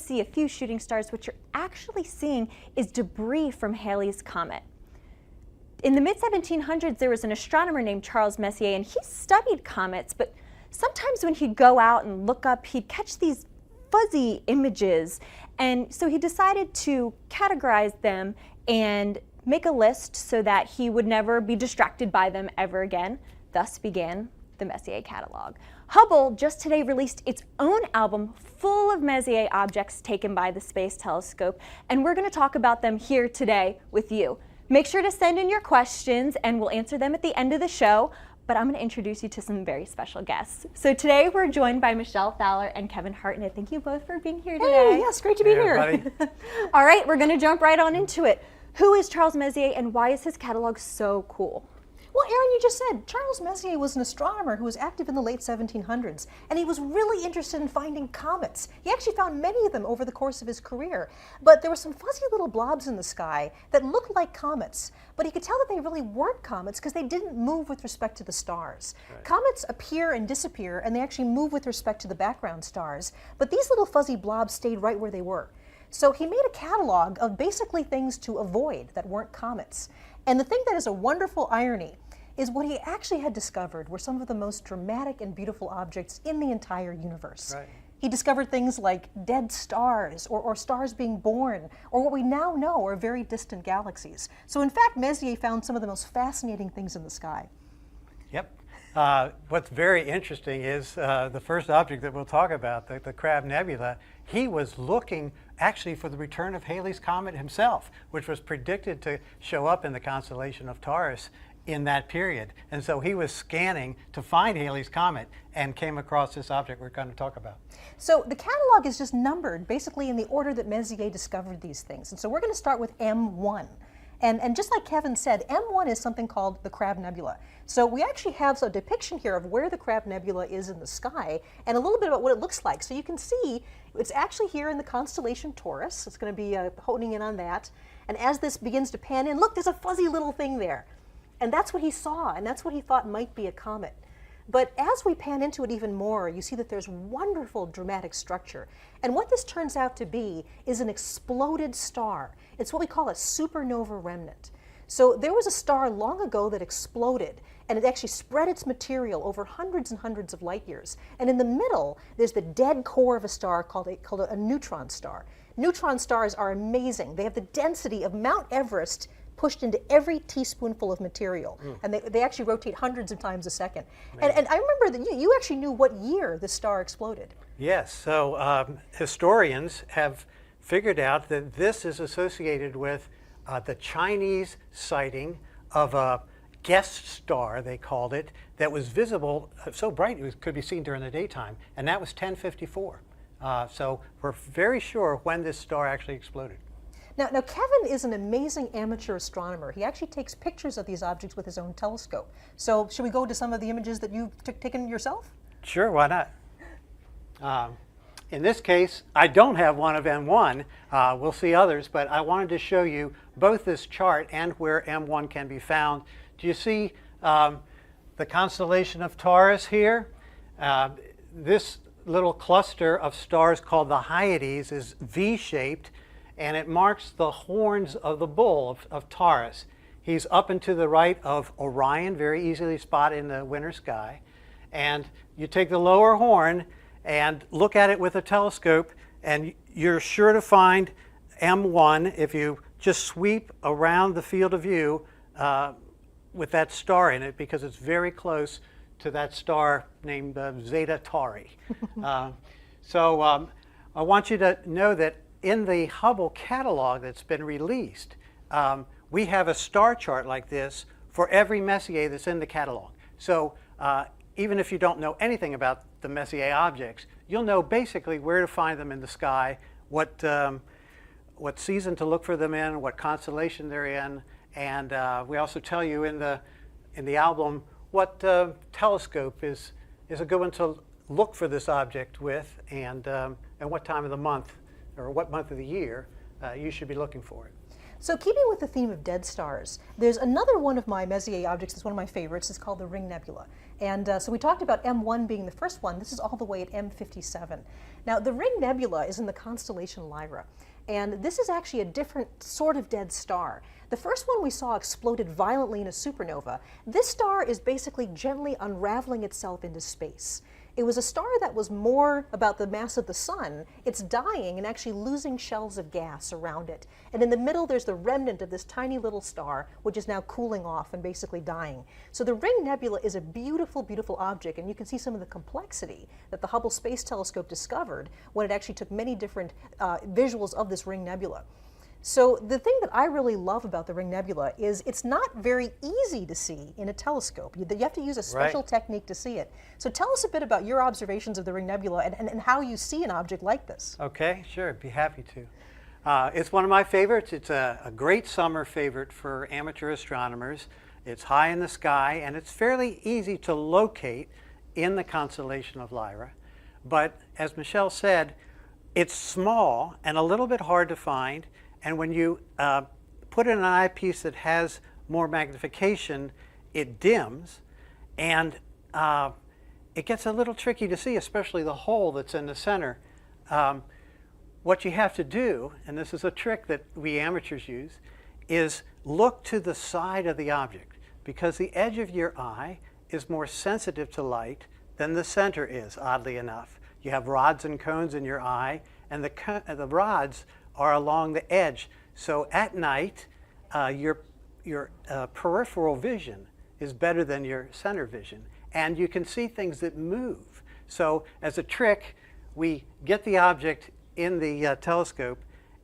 see a few shooting stars. What you're actually seeing is debris from Halley's Comet. In the mid-1700s, there was an astronomer named Charles Messier, and he studied comets, but sometimes when he'd go out and look up, he'd catch these fuzzy images. And so he decided to categorize them and make a list so that he would never be distracted by them ever again. Thus began the Messier catalog. Hubble just today released its own album full of Messier objects taken by the Space Telescope, and we're going to talk about them here today with you. Make sure to send in your questions and we'll answer them at the end of the show, but I'm going to introduce you to some very special guests. So today we're joined by Michelle Fowler and Kevin Hartnett. Thank you both for being here today. Hey, yes, great to be here. All right, we're going to jump right on into it. Who is Charles Messier and why is his catalog so cool? Well, Erin, you just said Charles Messier was an astronomer who was active in the late 1700s, and he was really interested in finding comets. He actually found many of them over the course of his career, but there were some fuzzy little blobs in the sky that looked like comets, but he could tell that they really weren't comets because they didn't move with respect to the stars. Right. Comets appear and disappear, and they actually move with respect to the background stars, but these little fuzzy blobs stayed right where they were. So he made a catalog of basically things to avoid that weren't comets. And the thing that is a wonderful irony is what he actually had discovered were some of the most dramatic and beautiful objects in the entire universe. Right. He discovered things like dead stars, or stars being born, or what we now know are very distant galaxies. So in fact, Messier found some of the most fascinating things in the sky. Yep. What's very interesting is the first object that we'll talk about, the Crab Nebula, he was looking actually for the return of Halley's Comet himself, which was predicted to show up in the constellation of Taurus in that period. And so he was scanning to find Halley's Comet and came across this object we're going to talk about. So the catalog is just numbered basically in the order that Messier discovered these things. And so we're going to start with M1. And just like Kevin said, M1 is something called the Crab Nebula. So we actually have a depiction here of where the Crab Nebula is in the sky and a little bit about what it looks like. So you can see it's actually here in the constellation Taurus. It's going to be honing in on that. And as this begins to pan in, look, there's a fuzzy little thing there. And that's what he saw, and that's what he thought might be a comet. But as we pan into it even more, you see that there's wonderful dramatic structure. And what this turns out to be is an exploded star. It's what we call a supernova remnant. So there was a star long ago that exploded, and it actually spread its material over hundreds and hundreds of light years. And in the middle, there's the dead core of a star called a neutron star. Neutron stars are amazing. They have the density of Mount Everest pushed into every teaspoonful of material. And they actually rotate hundreds of times a second. And I remember that you actually knew what year the star exploded. Yes, so historians have figured out that this is associated with the Chinese sighting of a guest star, they called it, that was visible, so bright it could be seen during the daytime, and that was 1054. So we're very sure when this star actually exploded. Now, Kevin is an amazing amateur astronomer. He actually takes pictures of these objects with his own telescope. So should we go to some of the images that you've taken yourself? Sure, why not? In this case, I don't have one of M1. We'll see others, but I wanted to show you both this chart and where M1 can be found. Do you see the constellation of Taurus here? This little cluster of stars called the Hyades is V-shaped, and it marks the horns of the bull of Taurus. He's up and to the right of Orion, very easily spotted in the winter sky. And you take the lower horn and look at it with a telescope, and you're sure to find M1 if you just sweep around the field of view with that star in it, because it's very close to that star named Zeta Tauri. So I want you to know that in the Hubble catalog that's been released, we have a star chart like this for every Messier that's in the catalog. So even if you don't know anything about the Messier objects, you'll know basically where to find them in the sky, what season to look for them in, what constellation they're in, and we also tell you in the album what telescope is a good one to look for this object with, and what time of the month or what month of the year you should be looking for it. So keeping with the theme of dead stars, there's another one of my Messier objects that's one of my favorites. It's called the Ring Nebula. And so we talked about M1 being the first one. This is all the way at M57. Now, the Ring Nebula is in the constellation Lyra. And this is actually a different sort of dead star. The first one we saw exploded violently in a supernova. This star is basically gently unraveling itself into space. It was a star that was more about the mass of the sun. It's dying and actually losing shells of gas around it. And in the middle, there's the remnant of this tiny little star, which is now cooling off and basically dying. So the Ring Nebula is a beautiful, beautiful object, and you can see some of the complexity that the Hubble Space Telescope discovered when it actually took many different visuals of this Ring Nebula. So the thing that I really love about the Ring Nebula is it's not very easy to see in a telescope. You have to use a special technique to see it. So tell us a bit about your observations of the Ring Nebula and how you see an object like this. Okay, sure, I'd be happy to. It's one of my favorites. It's a great summer favorite for amateur astronomers. It's high in the sky, and it's fairly easy to locate in the constellation of Lyra. But as Michelle said, it's small and a little bit hard to find. And when you put in an eyepiece that has more magnification, it dims, and it gets a little tricky to see, especially the hole that's in the center. What you have to do, and this is a trick that we amateurs use, is look to the side of the object, because the edge of your eye is more sensitive to light than the center is, oddly enough. You have rods and cones in your eye, and the rods are along the edge. So at night, your peripheral vision is better than your center vision. And you can see things that move. So as a trick, we get the object in the telescope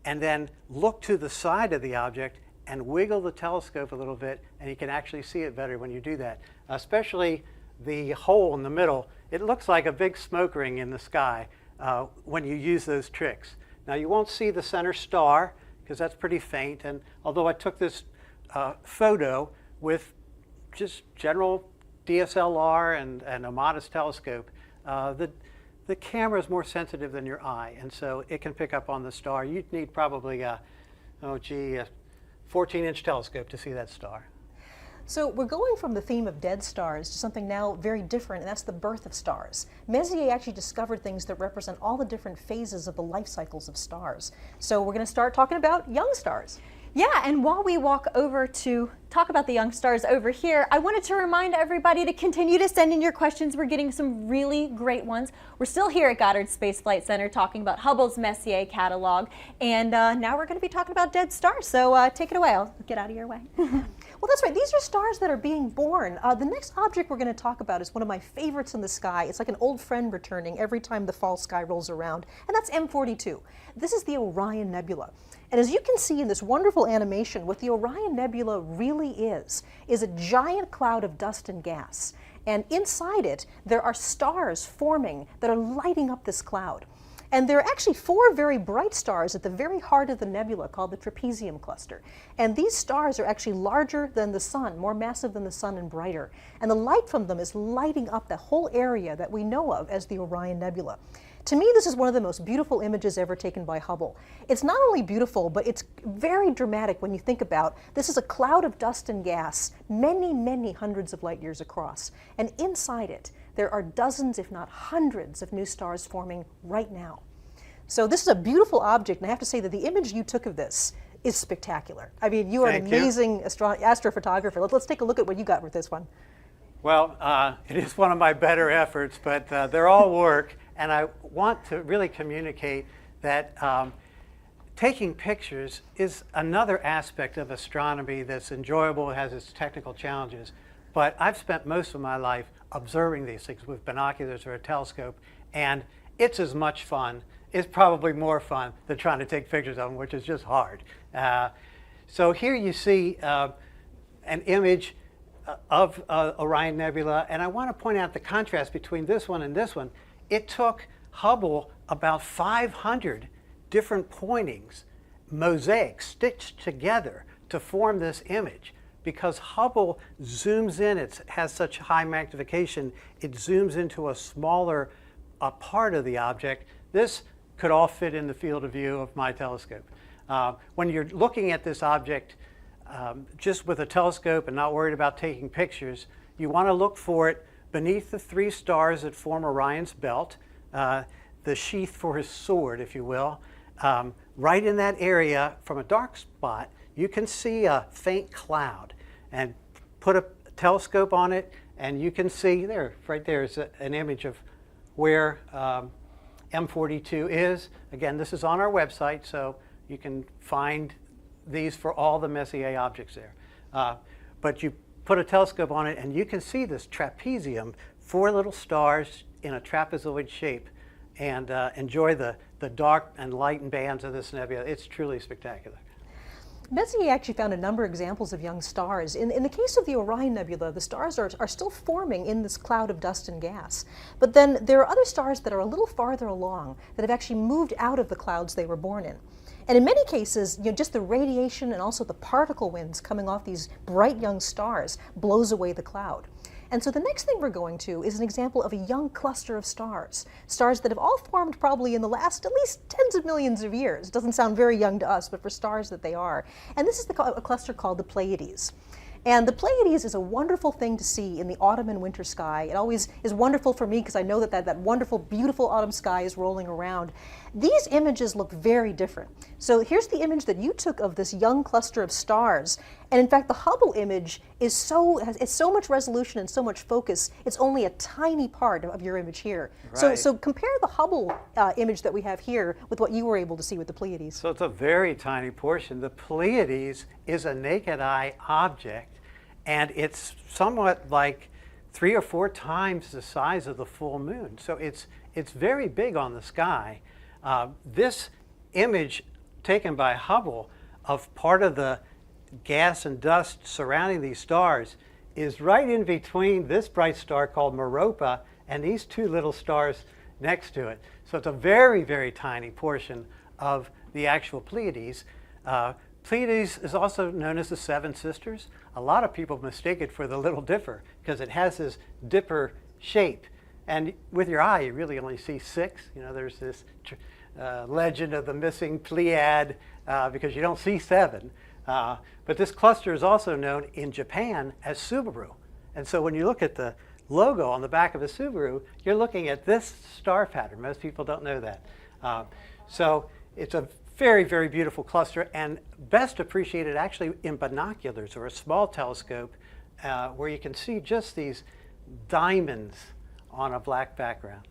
and then look to the side of the object and wiggle the telescope a little bit, and you can actually see it better when you do that. Especially the hole in the middle. It looks like a big smoke ring in the sky when you use those tricks. Now, you won't see the center star because that's pretty faint, and although I took this photo with just general DSLR and a modest telescope, the camera is more sensitive than your eye, and so it can pick up on the star. You'd need probably a 14-inch telescope to see that star. So we're going from the theme of dead stars to something now very different, and that's the birth of stars. Messier actually discovered things that represent all the different phases of the life cycles of stars. So we're going to start talking about young stars. Yeah, and while we walk over to talk about the young stars over here, I wanted to remind everybody to continue to send in your questions. We're getting some really great ones. We're still here at Goddard Space Flight Center talking about Hubble's Messier catalog, and now we're going to be talking about dead stars. So take it away. I'll get out of your way. Well, that's right. These are stars that are being born. The next object we're going to talk about is one of my favorites in the sky. It's like an old friend returning every time the fall sky rolls around, and that's M42. This is the Orion Nebula. And as you can see in this wonderful animation, what the Orion Nebula really is a giant cloud of dust and gas. And inside it, there are stars forming that are lighting up this cloud. And there are actually 4 very bright stars at the very heart of the nebula called the trapezium cluster. And these stars are actually larger than the sun, more massive than the sun and brighter. And the light from them is lighting up the whole area that we know of as the Orion Nebula. To me, this is one of the most beautiful images ever taken by Hubble. It's not only beautiful, but it's very dramatic when you think about this is a cloud of dust and gas, many, many hundreds of light years across. And inside it, there are dozens, if not hundreds, of new stars forming right now. So this is a beautiful object, and I have to say that the image you took of this is spectacular. I mean, you are an amazing astrophotographer. Let's take a look at what you got with this one. Well, it is one of my better efforts, but they're all work, and I want to really communicate that taking pictures is another aspect of astronomy that's enjoyable. It has its technical challenges, but I've spent most of my life observing these things with binoculars or a telescope, and it's as much fun. It's probably more fun than trying to take pictures of them, which is just hard. So here you see an image of Orion Nebula, and I want to point out the contrast between this one and this one. It took Hubble about 500 different pointings, mosaics stitched together to form this image, because Hubble zooms in. It has such high magnification, it zooms into a smaller part of the object. This could all fit in the field of view of my telescope. When you're looking at this object just with a telescope and not worried about taking pictures, you want to look for it beneath the 3 stars that form Orion's belt, the sheath for his sword, if you will. Right in that area, from a dark spot, you can see a faint cloud. And put a telescope on it, and you can see there, right there is an image of where M42 is. Again, this is on our website, so you can find these for all the Messier objects there. But you put a telescope on it, and you can see this trapezium, 4 little stars in a trapezoid shape, and enjoy the dark and light bands of this nebula. It's truly spectacular. Messier actually found a number of examples of young stars. In the case of the Orion Nebula, the stars are still forming in this cloud of dust and gas. But then there are other stars that are a little farther along that have actually moved out of the clouds they were born in. And in many cases, just the radiation and also the particle winds coming off these bright young stars blows away the cloud. And so the next thing we're going to is an example of a young cluster of stars. Stars that have all formed probably in the last at least tens of millions of years. It doesn't sound very young to us, but for stars that they are. And this is a cluster called the Pleiades. And the Pleiades is a wonderful thing to see in the autumn and winter sky. It always is wonderful for me because I know that wonderful, beautiful autumn sky is rolling around. These images look very different. So here's the image that you took of this young cluster of stars. And in fact, the Hubble image is has so much resolution and so much focus, it's only a tiny part of your image here. Right. So compare the Hubble image that we have here with what you were able to see with the Pleiades. So it's a very tiny portion. The Pleiades is a naked eye object, and it's somewhat like 3 or 4 times the size of the full moon. So it's very big on the sky. This image taken by Hubble of part of the gas and dust surrounding these stars is right in between this bright star called Meropa and these 2 little stars next to it. So it's a very, very tiny portion of the actual Pleiades. Pleiades is also known as the 7 Sisters. A lot of people mistake it for the Little Dipper because it has this dipper shape. And with your eye, you really only see 6. There's this legend of the missing Pleiad because you don't see 7. But this cluster is also known in Japan as Subaru. And so when you look at the logo on the back of a Subaru, you're looking at this star pattern. Most people don't know that. So it's a very, very beautiful cluster, and best appreciated actually in binoculars or a small telescope where you can see just these diamonds on a black background.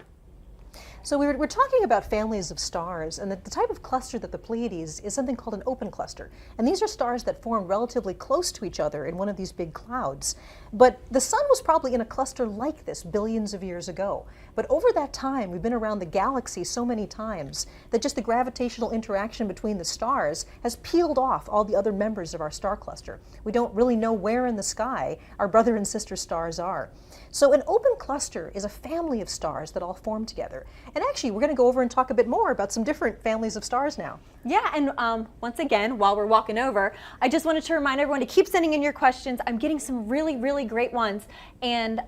So we're talking about families of stars, and the type of cluster that the Pleiades is something called an open cluster. And these are stars that form relatively close to each other in one of these big clouds. But the sun was probably in a cluster like this billions of years ago. But over that time, we've been around the galaxy so many times that just the gravitational interaction between the stars has peeled off all the other members of our star cluster. We don't really know where in the sky our brother and sister stars are. So an open cluster is a family of stars that all form together. And actually, we're going to go over and talk a bit more about some different families of stars now. Yeah, and once again, while we're walking over, I just wanted to remind everyone to keep sending in your questions. I'm getting some really, really great ones. And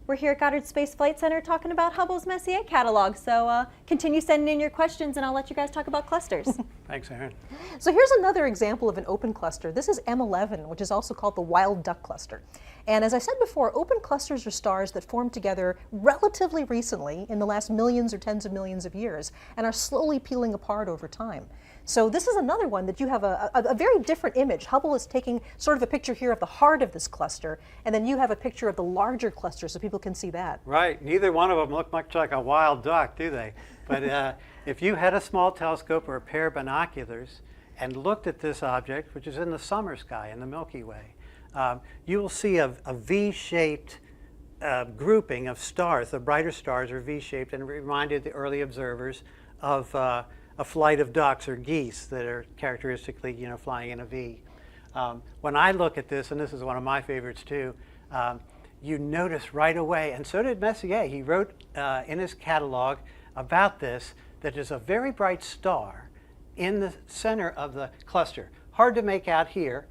we're here at Goddard Space Flight Center talking about Hubble's Messier catalog. So continue sending in your questions, and I'll let you guys talk about clusters. Thanks, Aaron. So here's another example of an open cluster. This is M11, which is also called the wild duck cluster. And as I said before, open clusters are stars that formed together relatively recently in the last millions or tens of millions of years and are slowly peeling apart over time. So this is another one that you have a very different image. Hubble is taking sort of a picture here of the heart of this cluster, and then you have a picture of the larger cluster so people can see that. Right. Neither one of them look much like a wild duck, do they? But if you had a small telescope or a pair of binoculars and looked at this object, which is in the summer sky in the Milky Way, you will see a V-shaped grouping of stars. The brighter stars are V-shaped and reminded the early observers of a flight of ducks or geese that are characteristically, flying in a V. When I look at this, and this is one of my favorites too, you notice right away, and so did Messier. He wrote in his catalog about this, that there's a very bright star in the center of the cluster. Hard to make out here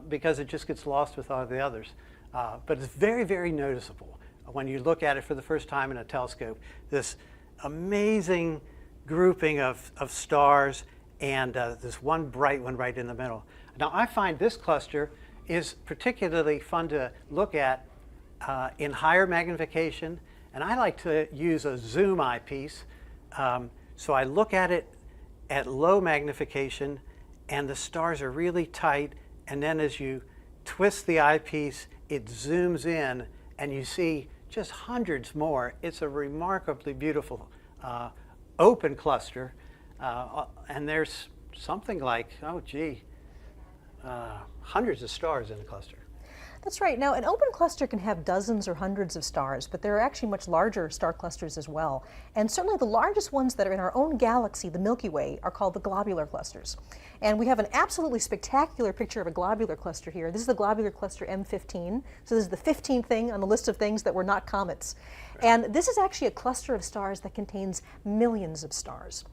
because it just gets lost with all the others. But it's very, very noticeable when you look at it for the first time in a telescope. This amazing grouping of stars, and there's one bright one right in the middle. Now, I find this cluster is particularly fun to look at in higher magnification, and I like to use a zoom eyepiece. So I look at it at low magnification, and the stars are really tight, and then as you twist the eyepiece, it zooms in, and you see just hundreds more. It's a remarkably beautiful open cluster, and there's something like, hundreds of stars in the cluster. That's right. Now, an open cluster can have dozens or hundreds of stars, but there are actually much larger star clusters as well. And certainly the largest ones that are in our own galaxy, the Milky Way, are called the globular clusters. And we have an absolutely spectacular picture of a globular cluster here. This is the globular cluster M15. So this is the 15th thing on the list of things that were not comets. And this is actually a cluster of stars that contains millions of stars.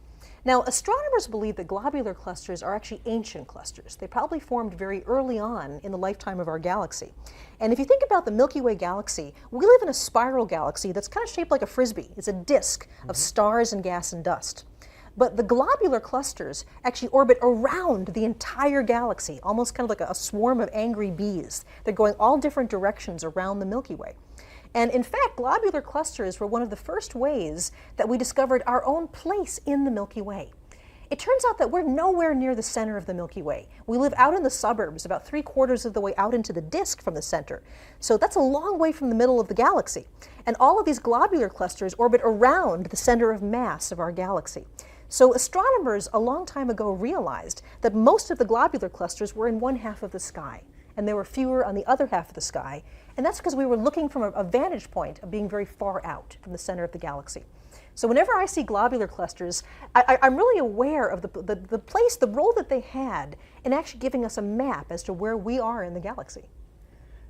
Now, astronomers believe that globular clusters are actually ancient clusters. They probably formed very early on in the lifetime of our galaxy. And if you think about the Milky Way galaxy, we live in a spiral galaxy that's kind of shaped like a frisbee. It's a disk of stars and gas and dust. But the globular clusters actually orbit around the entire galaxy, almost kind of like a swarm of angry bees. They're going all different directions around the Milky Way. And in fact, globular clusters were one of the first ways that we discovered our own place in the Milky Way. It turns out that we're nowhere near the center of the Milky Way. We live out in the suburbs, about 3/4 of the way out into the disk from the center. So that's a long way from the middle of the galaxy. And all of these globular clusters orbit around the center of mass of our galaxy. So astronomers a long time ago realized that most of the globular clusters were in one half of the sky, and there were fewer on the other half of the sky. And that's because we were looking from a vantage point of being very far out from the center of the galaxy. So whenever I see globular clusters, I'm really aware of the place, the role that they had in actually giving us a map as to where we are in the galaxy.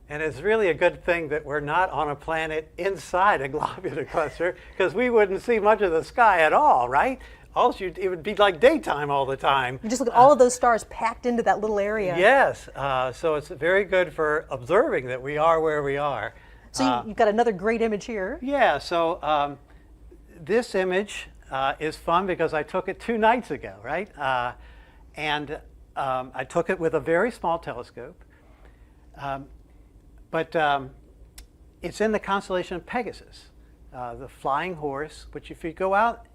And it's really a good thing that we're not on a planet inside a globular cluster, because we wouldn't see much of the sky at all, right? Also, it would be like daytime all the time. You just look at all of those stars packed into that little area. Yes, so it's very good for observing that we are where we are. So you've got another great image here. Yeah, so this image is fun because I took it 2 nights ago, right? And I took it with a very small telescope. But it's in the constellation of Pegasus, the flying horse, which if you go out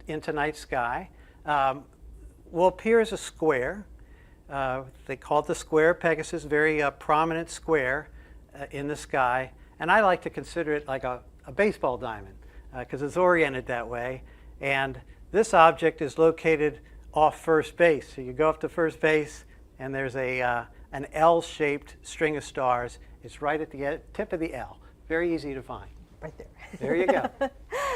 into night sky, will appear as a square. They call it the square Pegasus, very prominent square in the sky. And I like to consider it like a baseball diamond because it's oriented that way. And this object is located off first base. So you go up to first base and there's an L-shaped string of stars. It's right at the tip of the L. Very easy to find. Right there. There you go.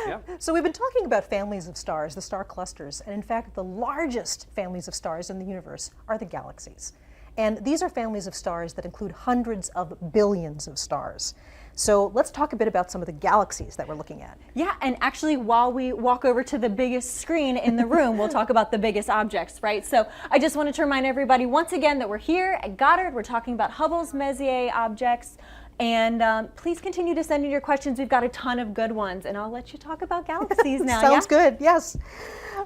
Yep. So we've been talking about families of stars, the star clusters, and in fact the largest families of stars in the universe are the galaxies. And these are families of stars that include hundreds of billions of stars. So let's talk a bit about some of the galaxies that we're looking at. Yeah, and actually while we walk over to the biggest screen in the room, we'll talk about the biggest objects, right? So I just wanted to remind everybody once again that we're here at Goddard. We're talking about Hubble's Messier objects. And please continue to send in your questions. We've got a ton of good ones, and I'll let you talk about galaxies now. Sounds good, yes.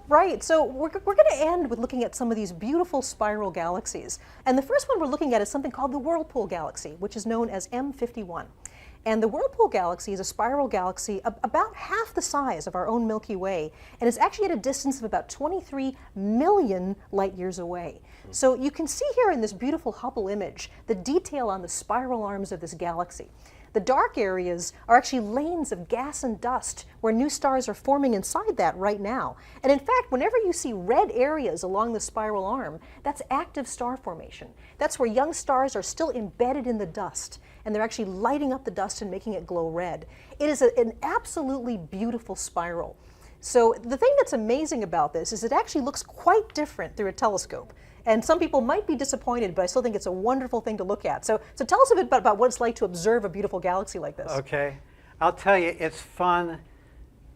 Right, so we're going to end with looking at some of these beautiful spiral galaxies. And the first one we're looking at is something called the Whirlpool Galaxy, which is known as M51. And the Whirlpool Galaxy is a spiral galaxy about half the size of our own Milky Way, and is actually at a distance of about 23 million light years away. So you can see here in this beautiful Hubble image the detail on the spiral arms of this galaxy. The dark areas are actually lanes of gas and dust where new stars are forming inside that right now. And in fact, whenever you see red areas along the spiral arm, that's active star formation. That's where young stars are still embedded in the dust, and they're actually lighting up the dust and making it glow red. It is an absolutely beautiful spiral. So the thing that's amazing about this is it actually looks quite different through a telescope. And some people might be disappointed, but I still think it's a wonderful thing to look at. So tell us a bit about what it's like to observe a beautiful galaxy like this. Okay. I'll tell you, it's fun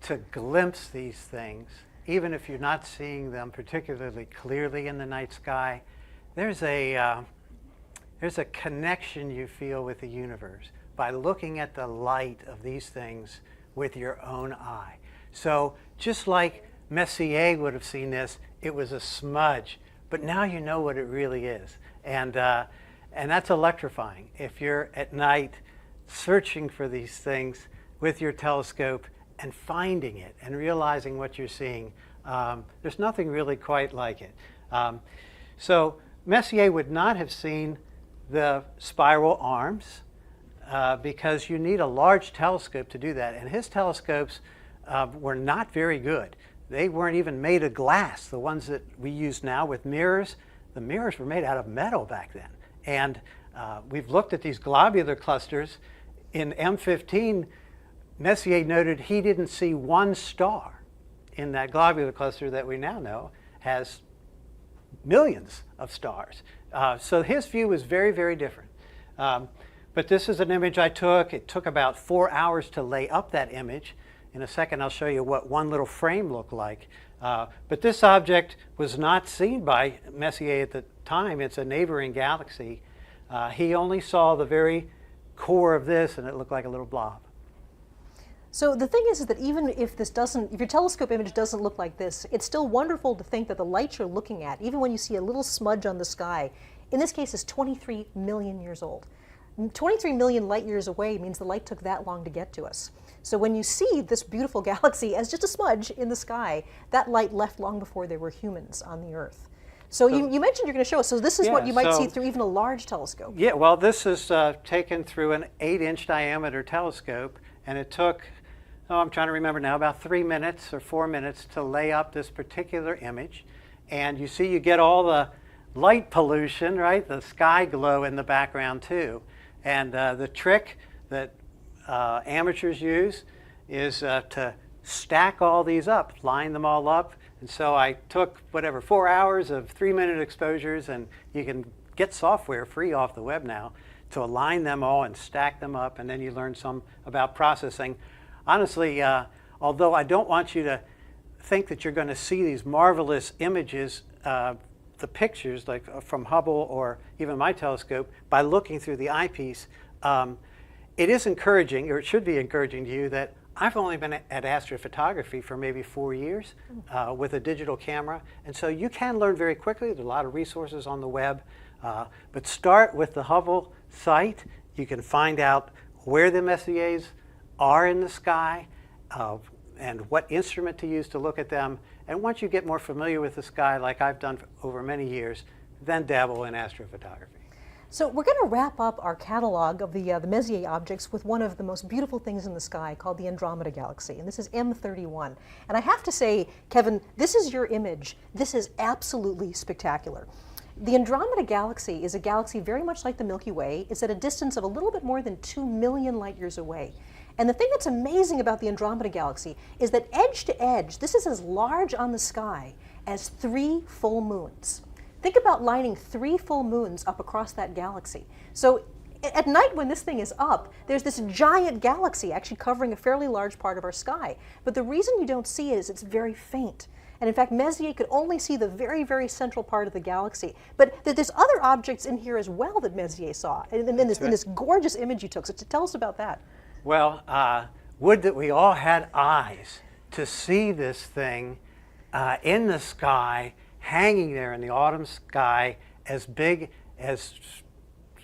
to glimpse these things, even if you're not seeing them particularly clearly in the night sky. There's a connection you feel with the universe by looking at the light of these things with your own eye. So just like Messier would have seen this, it was a smudge, but now you know what it really is. And that's electrifying. If you're at night searching for these things with your telescope and finding it and realizing what you're seeing, there's nothing really quite like it. So Messier would not have seen the spiral arms because you need a large telescope to do that. And his telescopes were not very good. They weren't even made of glass. The ones that we use now with mirrors, the mirrors were made out of metal back then. And we've looked at these globular clusters. In M15, Messier noted he didn't see one star in that globular cluster that we now know has millions of stars. So his view was very, very different. But this is an image I took. It took about 4 hours to lay up that image. In a second, I'll show you what one little frame looked like. But this object was not seen by Messier at the time. It's a neighboring galaxy. He only saw the very core of this, and it looked like a little blob. So the thing is that even if if your telescope image doesn't look like this, it's still wonderful to think that the light you're looking at, even when you see a little smudge on the sky, in this case is 23 million years old. 23 million light years away means the light took that long to get to us. So when you see this beautiful galaxy as just a smudge in the sky, that light left long before there were humans on the Earth. So you mentioned you're going to show us, so this is what you might see through even a large telescope. Yeah, well, this is taken through an 8-inch diameter telescope, and it took, I'm trying to remember now, about 3 minutes or 4 minutes to lay up this particular image. And you see you get all the light pollution, right? The sky glow in the background too. And the trick that amateurs use is to stack all these up, line them all up. And so I took, 4 hours of 3-minute exposures, and you can get software free off the web now to align them all and stack them up, and then you learn some about processing. Honestly, although I don't want you to think that you're going to see these marvelous images, the pictures like from Hubble or even my telescope, by looking through the eyepiece, it is encouraging, or it should be encouraging to you, that I've only been at astrophotography for maybe 4 years with a digital camera, and so you can learn very quickly. There's a lot of resources on the web, but start with the Hubble site. You can find out where the Messiers are in the sky and what instrument to use to look at them. And once you get more familiar with the sky, like I've done for over many years, then dabble in astrophotography. So we're going to wrap up our catalog of the Messier objects with one of the most beautiful things in the sky called the Andromeda Galaxy, and this is M31. And I have to say, Kevin, this is your image. This is absolutely spectacular. The Andromeda Galaxy is a galaxy very much like the Milky Way. It's at a distance of a little bit more than 2 million light years away. And the thing that's amazing about the Andromeda Galaxy is that edge to edge, this is as large on the sky as 3 full moons. Think about lining 3 full moons up across that galaxy. So at night when this thing is up, there's this giant galaxy actually covering a fairly large part of our sky. But the reason you don't see it is it's very faint. And in fact, Messier could only see the very, very central part of the galaxy. But there's other objects in here as well that Messier saw in this gorgeous image you took. So tell us about that. Well, would that we all had eyes to see this thing in the sky, hanging there in the autumn sky, as big as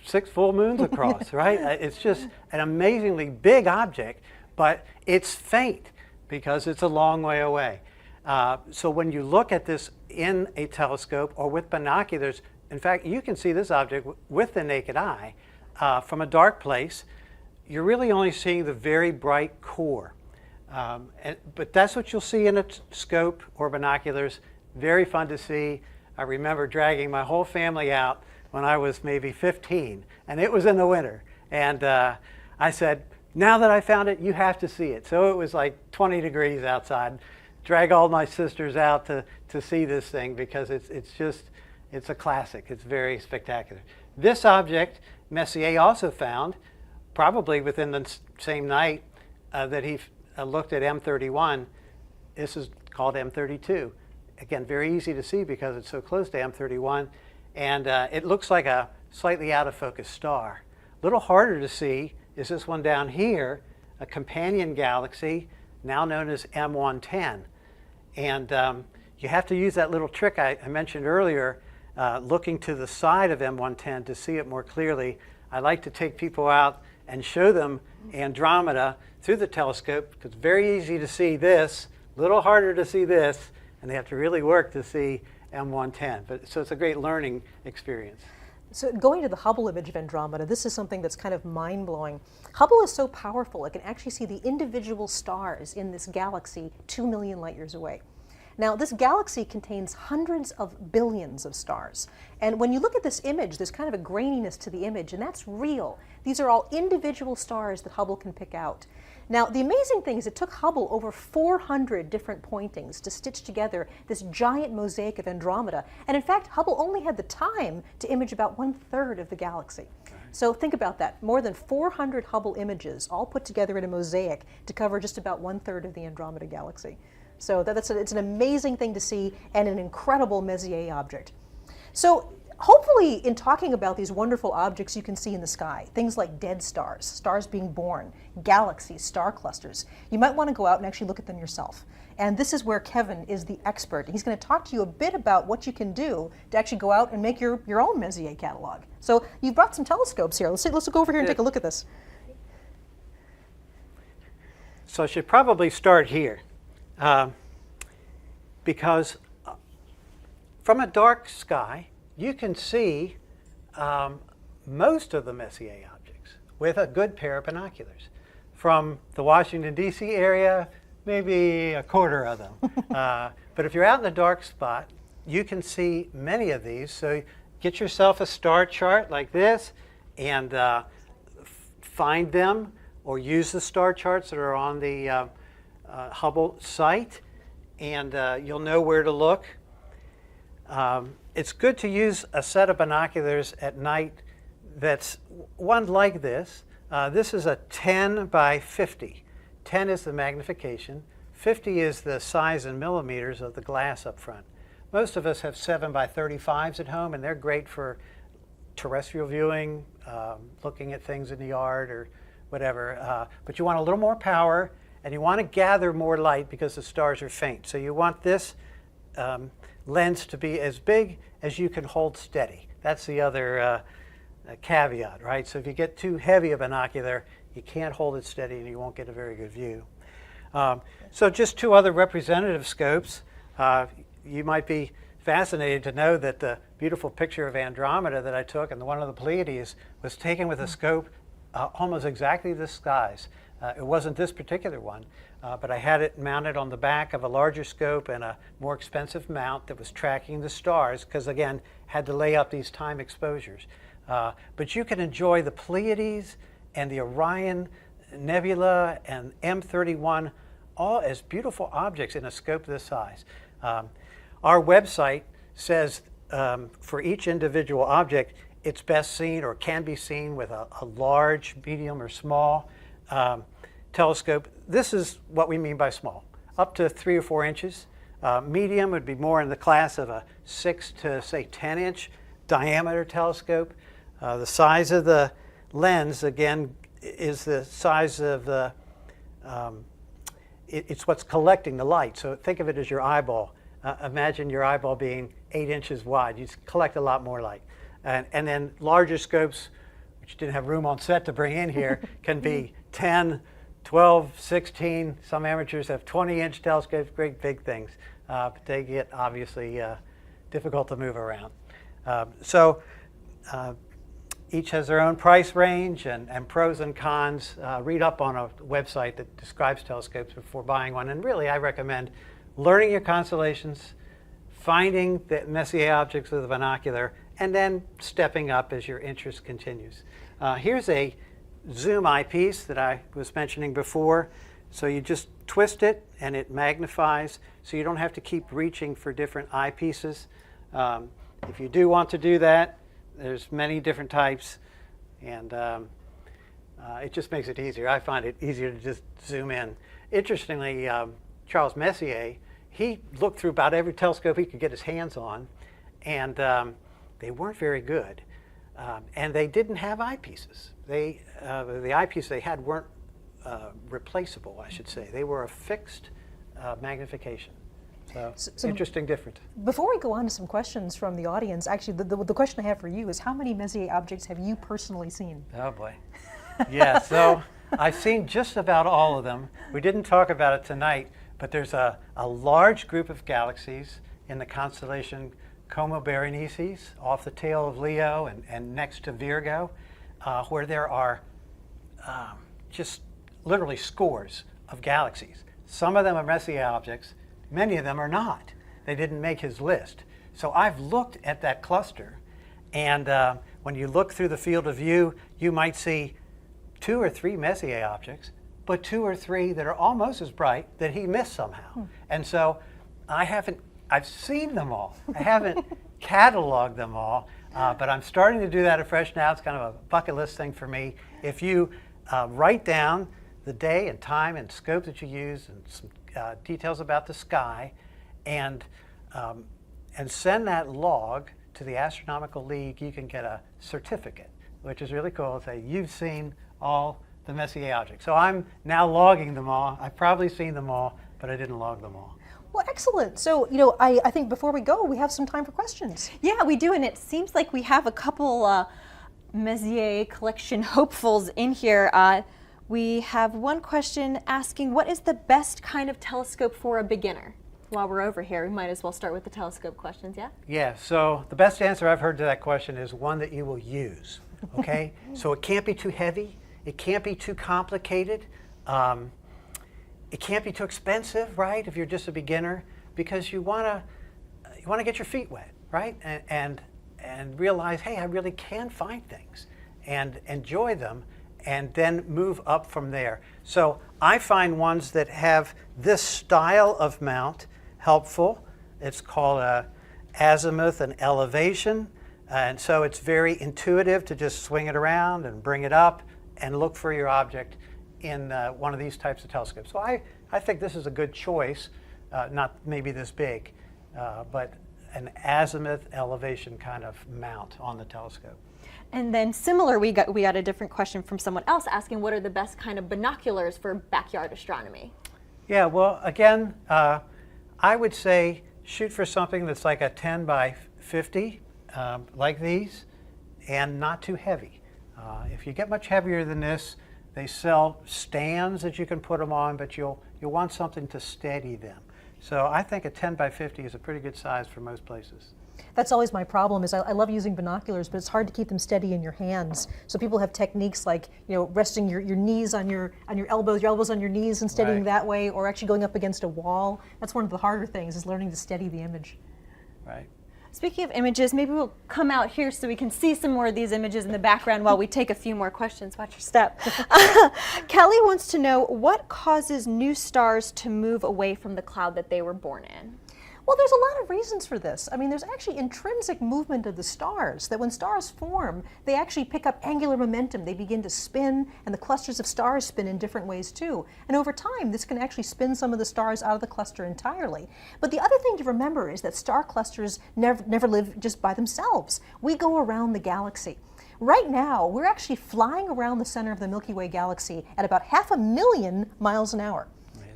6 full moons across, right? It's just an amazingly big object, but it's faint because it's a long way away. So when you look at this in a telescope or with binoculars, in fact, you can see this object with the naked eye from a dark place. You're really only seeing the very bright core. But that's what you'll see in a scope or binoculars. Very fun to see. I remember dragging my whole family out when I was maybe 15, and it was in the winter. And I said, now that I found it, you have to see it. So it was like 20 degrees outside. Drag all my sisters out to see this thing because it's a classic. It's very spectacular. This object, Messier also found, probably within the same night that he looked at M31. This is called M32. Again, very easy to see because it's so close to M31. And it looks like a slightly out of focus star. A little harder to see is this one down here, a companion galaxy, now known as M110. And you have to use that little trick I mentioned earlier, looking to the side of M110 to see it more clearly. I like to take people out and show them Andromeda through the telescope, because it's very easy to see this, a little harder to see this, and they have to really work to see M110. So it's a great learning experience. So going to the Hubble image of Andromeda, this is something that's kind of mind-blowing. Hubble is so powerful, it can actually see the individual stars in this galaxy 2 million light years away. Now, this galaxy contains hundreds of billions of stars. And when you look at this image, there's kind of a graininess to the image, and that's real. These are all individual stars that Hubble can pick out. Now, the amazing thing is it took Hubble over 400 different pointings to stitch together this giant mosaic of Andromeda. And in fact, Hubble only had the time to image about 1/3 of the galaxy. So think about that. More than 400 Hubble images all put together in a mosaic to cover just about 1/3 of the Andromeda galaxy. So it's an amazing thing to see, and an incredible Messier object. So hopefully in talking about these wonderful objects you can see in the sky, things like dead stars, stars being born, galaxies, star clusters, you might want to go out and actually look at them yourself. And this is where Kevin is the expert. He's going to talk to you a bit about what you can do to actually go out and make your own Messier catalog. So you've brought some telescopes here. Let's go over here and take a look at this. So I should probably start here. Because from a dark sky, you can see most of the Messier objects with a good pair of binoculars. From the Washington, D.C. area, maybe a quarter of them. But if you're out in a dark spot, you can see many of these. So get yourself a star chart like this and find them, or use the star charts that are on the Hubble site, and you'll know where to look. It's good to use a set of binoculars at night that's one like this. This is a 10 by 50. 10 is the magnification. 50 is the size in millimeters of the glass up front. Most of us have 7 by 35s at home, and they're great for terrestrial viewing, looking at things in the yard or whatever. But you want a little more power, and you want to gather more light because the stars are faint. So you want this lens to be as big as you can hold steady. That's the other caveat, right? So if you get too heavy a binocular, you can't hold it steady and you won't get a very good view. So just two other representative scopes. You might be fascinated to know that the beautiful picture of Andromeda that I took and the one of the Pleiades was taken with a scope almost exactly this size. It wasn't this particular one, but I had it mounted on the back of a larger scope and a more expensive mount that was tracking the stars, because again, had to lay up these time exposures. But you can enjoy the Pleiades and the Orion Nebula and M31 all as beautiful objects in a scope this size. Our website says for each individual object, it's best seen or can be seen with a large, medium, or small telescope. This is what we mean by small, up to 3 or 4 inches. Medium would be more in the class of a 6 to say 10-inch diameter telescope. The size of the lens, again, is the size of the, it's what's collecting the light. So think of it as your eyeball. Imagine your eyeball being 8 inches wide. You collect a lot more light. And then larger scopes, which didn't have room on set to bring in here, can be 10, 12, 16. Some amateurs have 20-inch telescopes, great big things. But they get obviously difficult to move around. Each has their own price range and pros and cons. Read up on a website that describes telescopes before buying one. And really, I recommend learning your constellations, finding the Messier objects with a binocular, and then stepping up as your interest continues. Here's a zoom eyepiece that I was mentioning before. So you just twist it and it magnifies, so you don't have to keep reaching for different eyepieces. If you do want to do that, there's many different types, and it just makes it easier. I find it easier to just zoom in. Interestingly, Charles Messier, he looked through about every telescope he could get his hands on, and they weren't very good. And they didn't have eyepieces. The eyepieces they had weren't replaceable, I should say. They were a fixed magnification. So, interesting difference. Before we go on to some questions from the audience, actually, the question I have for you is, how many Messier objects have you personally seen? Oh boy. Yeah, so I've seen just about all of them. We didn't talk about it tonight, but there's a large group of galaxies in the constellation Como Berenices, off the tail of Leo and next to Virgo, where there are just literally scores of galaxies. Some of them are Messier objects, many of them are not. They didn't make his list. So I've looked at that cluster, and when you look through the field of view, you might see 2 or 3 Messier objects, but 2 or 3 that are almost as bright that he missed somehow. And so I've seen them all. I haven't cataloged them all, but I'm starting to do that afresh now. It's kind of a bucket list thing for me. If you write down the day and time and scope that you use and some details about the sky, and send that log to the Astronomical League, you can get a certificate, which is really cool. It'll say you've seen all the Messier objects. So I'm now logging them all. I've probably seen them all, but I didn't log them all. Well, excellent. So, I think before we go, we have some time for questions. Yeah, we do, and it seems like we have a couple Messier collection hopefuls in here. We have one question asking, what is the best kind of telescope for a beginner? While we're over here, we might as well start with the telescope questions, yeah? Yeah, so the best answer I've heard to that question is one that you will use, okay? So it can't be too heavy, it can't be too complicated, it can't be too expensive, right, if you're just a beginner, because you want to get your feet wet, right? And realize, hey, I really can find things and enjoy them, and then move up from there. So I find ones that have this style of mount helpful. It's called azimuth and elevation, and so it's very intuitive to just swing it around and bring it up and look for your object in one of these types of telescopes. So I think this is a good choice, not maybe this big, but an azimuth elevation kind of mount on the telescope. And then similar, we got a different question from someone else asking, what are the best kind of binoculars for backyard astronomy? Yeah, well, again, I would say shoot for something that's like a 10 by 50, like these, and not too heavy. If you get much heavier than this, they sell stands that you can put them on, but you'll want something to steady them. So I think a 10 by 50 is a pretty good size for most places. That's always my problem. Is I love using binoculars, but it's hard to keep them steady in your hands. So people have techniques like resting your knees on your elbows, your elbows on your knees, and steadying Right. that way, or actually going up against a wall. That's one of the harder things, is learning to steady the image. Right. Speaking of images, maybe we'll come out here so we can see some more of these images in the background while we take a few more questions. Watch your step. Kelly wants to know, what causes new stars to move away from the cloud that they were born in? Well, there's a lot of reasons for this. I mean, there's actually intrinsic movement of the stars, that when stars form, they actually pick up angular momentum. They begin to spin, and the clusters of stars spin in different ways too. And over time, this can actually spin some of the stars out of the cluster entirely. But the other thing to remember is that star clusters never live just by themselves. We go around the galaxy. Right now, we're actually flying around the center of the Milky Way galaxy at about 500,000 miles an hour.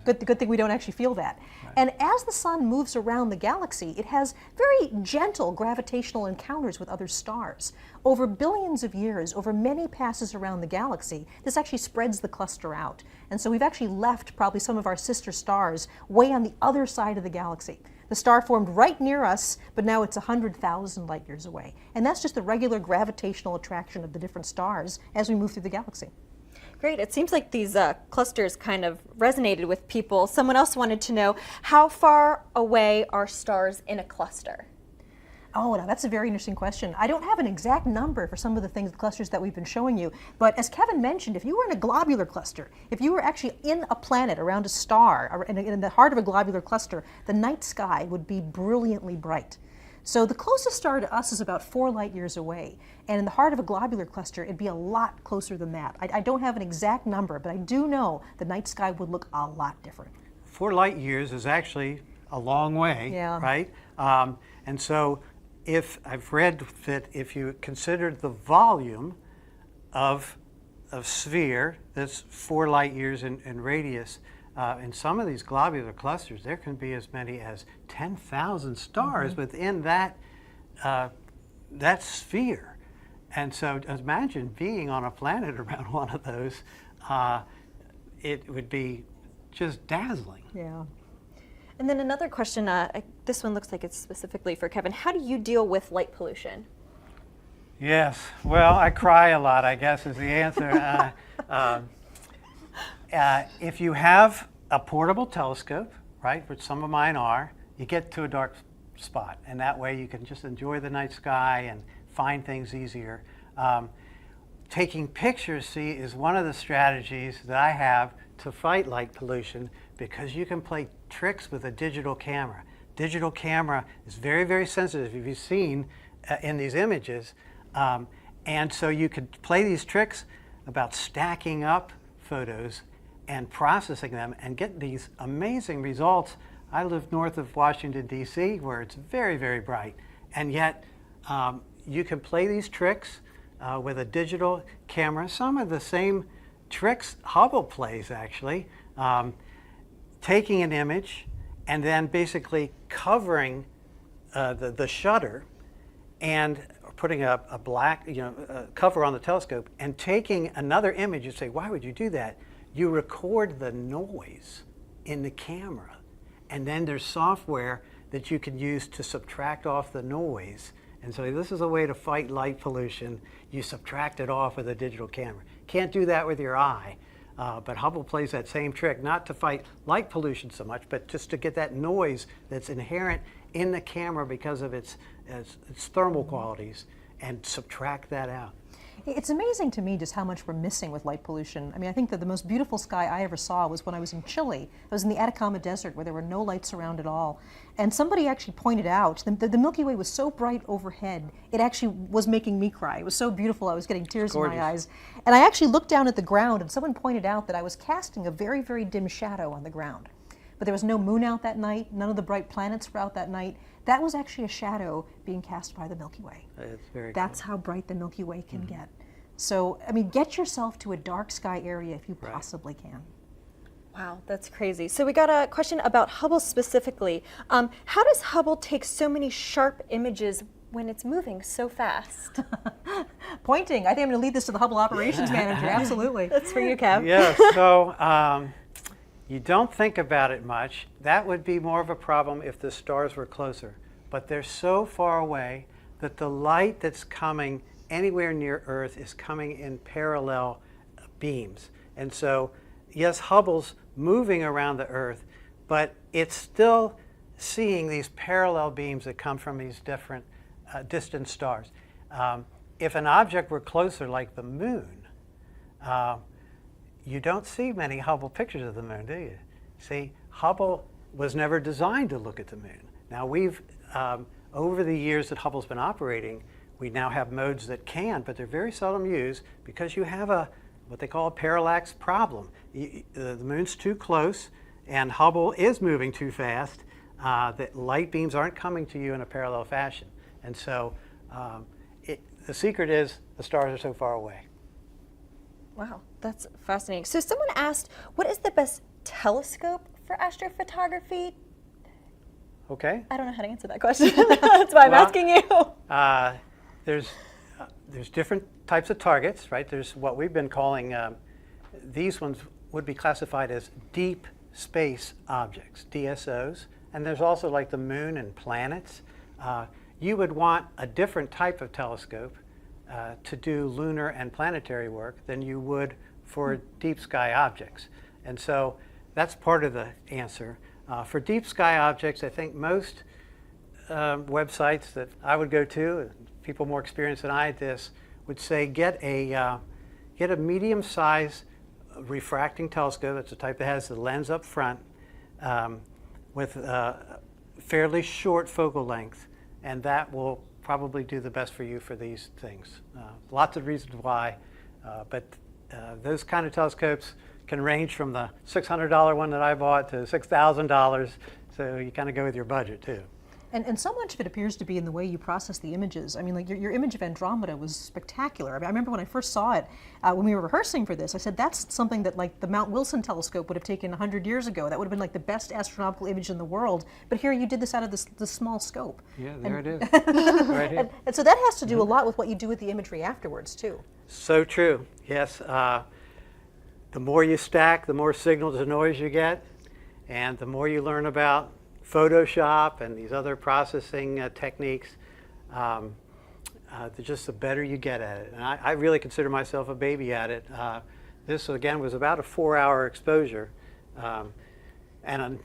Good thing we don't actually feel that. Right. And as the sun moves around the galaxy, it has very gentle gravitational encounters with other stars. Over billions of years, over many passes around the galaxy, this actually spreads the cluster out. And so we've actually left probably some of our sister stars way on the other side of the galaxy. The star formed right near us, but now it's 100,000 light years away. And that's just the regular gravitational attraction of the different stars as we move through the galaxy. Great. It seems like these clusters kind of resonated with people. Someone else wanted to know, how far away are stars in a cluster? Oh, now that's a very interesting question. I don't have an exact number for some of the clusters that we've been showing you, but as Kevin mentioned, if you were in a globular cluster, if you were actually in a planet around a star, in the heart of a globular cluster, the night sky would be brilliantly bright. So the closest star to us is about 4 light years away. And in the heart of a globular cluster, it'd be a lot closer than that. I don't have an exact number, but I do know the night sky would look a lot different. 4 light years is actually a long way, yeah. Right? And so if I've read that if you considered the volume of sphere that's 4 light years in radius, in some of these globular clusters, there can be as many as 10,000 stars within that, that sphere. And so imagine being on a planet around one of those. It would be just dazzling. Yeah. And then another question, this one looks like it's specifically for Kevin. How do you deal with light pollution? Yes, well, I cry a lot, I guess, is the answer. If you have a portable telescope, right, which some of mine are, you get to a dark spot, and that way you can just enjoy the night sky and find things easier. Taking pictures, see, is one of the strategies that I have to fight light pollution, because you can play tricks with a digital camera. Digital camera is very, very sensitive, if you've seen in these images. And so you could play these tricks about stacking up photos and processing them and get these amazing results. I live north of Washington, D.C., where it's very, very bright. And yet you can play these tricks with a digital camera. Some of the same tricks Hubble plays, actually. Taking an image and then basically covering the shutter and putting a black cover on the telescope and taking another image. You say, why would you do that? You record the noise in the camera, and then there's software that you can use to subtract off the noise. And so this is a way to fight light pollution. You subtract it off with a digital camera. Can't do that with your eye. But Hubble plays that same trick, not to fight light pollution so much, but just to get that noise that's inherent in the camera because of its thermal qualities, and subtract that out. It's amazing to me just how much we're missing with light pollution. I mean, I think that the most beautiful sky I ever saw was when I was in Chile. I was in the Atacama Desert where there were no lights around at all. And somebody actually pointed out the Milky Way was so bright overhead, it actually was making me cry. It was so beautiful, I was getting tears in my eyes. And I actually looked down at the ground, and someone pointed out that I was casting a very, very dim shadow on the ground. But there was no moon out that night, none of the bright planets were out that night. That was actually a shadow being cast by the Milky Way. It's very That's cool. how bright the Milky Way can get. So, I mean, get yourself to a dark sky area if you possibly can. Wow, that's crazy. So we got a question about Hubble specifically. How does Hubble take so many sharp images when it's moving so fast? Pointing. I think I'm going to lead this to the Hubble operations manager. Absolutely. That's for you, Kev. Yeah, so you don't think about it much. That would be more of a problem if the stars were closer. But they're so far away that the light that's coming anywhere near Earth is coming in parallel beams. And so, yes, Hubble's moving around the Earth, but it's still seeing these parallel beams that come from these different distant stars. If an object were closer, like the moon, you don't see many Hubble pictures of the moon, do you? See, Hubble was never designed to look at the moon. Now we've, over the years that Hubble's been operating, we now have modes that can, but they're very seldom used because you have what they call a parallax problem. The moon's too close and Hubble is moving too fast. That light beams aren't coming to you in a parallel fashion. And so the secret is the stars are so far away. Wow, that's fascinating. So someone asked, what is the best telescope for astrophotography? Okay. I don't know how to answer that question. That's why I'm asking you. There's different types of targets, right? There's what we've been calling, these ones would be classified as deep space objects, DSOs. And there's also like the moon and planets. You would want a different type of telescope to do lunar and planetary work than you would for deep sky objects. And so that's part of the answer. For deep sky objects, I think most websites that I would go to, people more experienced than I at this, would say get a medium-sized refracting telescope. That's the type that has the lens up front with fairly short focal length, and that will probably do the best for you for these things. Lots of reasons why, but those kind of telescopes can range from the $600 one that I bought to $6,000, so you kind of go with your budget too. And so much of it appears to be in the way you process the images. I mean, like your image of Andromeda was spectacular. I mean, I remember when I first saw it, when we were rehearsing for this, I said, that's something that like the Mount Wilson telescope would have taken 100 years ago. That would have been like the best astronomical image in the world. But here you did this out of this small scope. Yeah, there it is. Right here. And so that has to do a lot with what you do with the imagery afterwards, too. So true, yes. The more you stack, the more signal to noise you get, and the more you learn about Photoshop and these other processing techniques, just the better you get at it. And I really consider myself a baby at it. This, again, was about a 4-hour exposure, and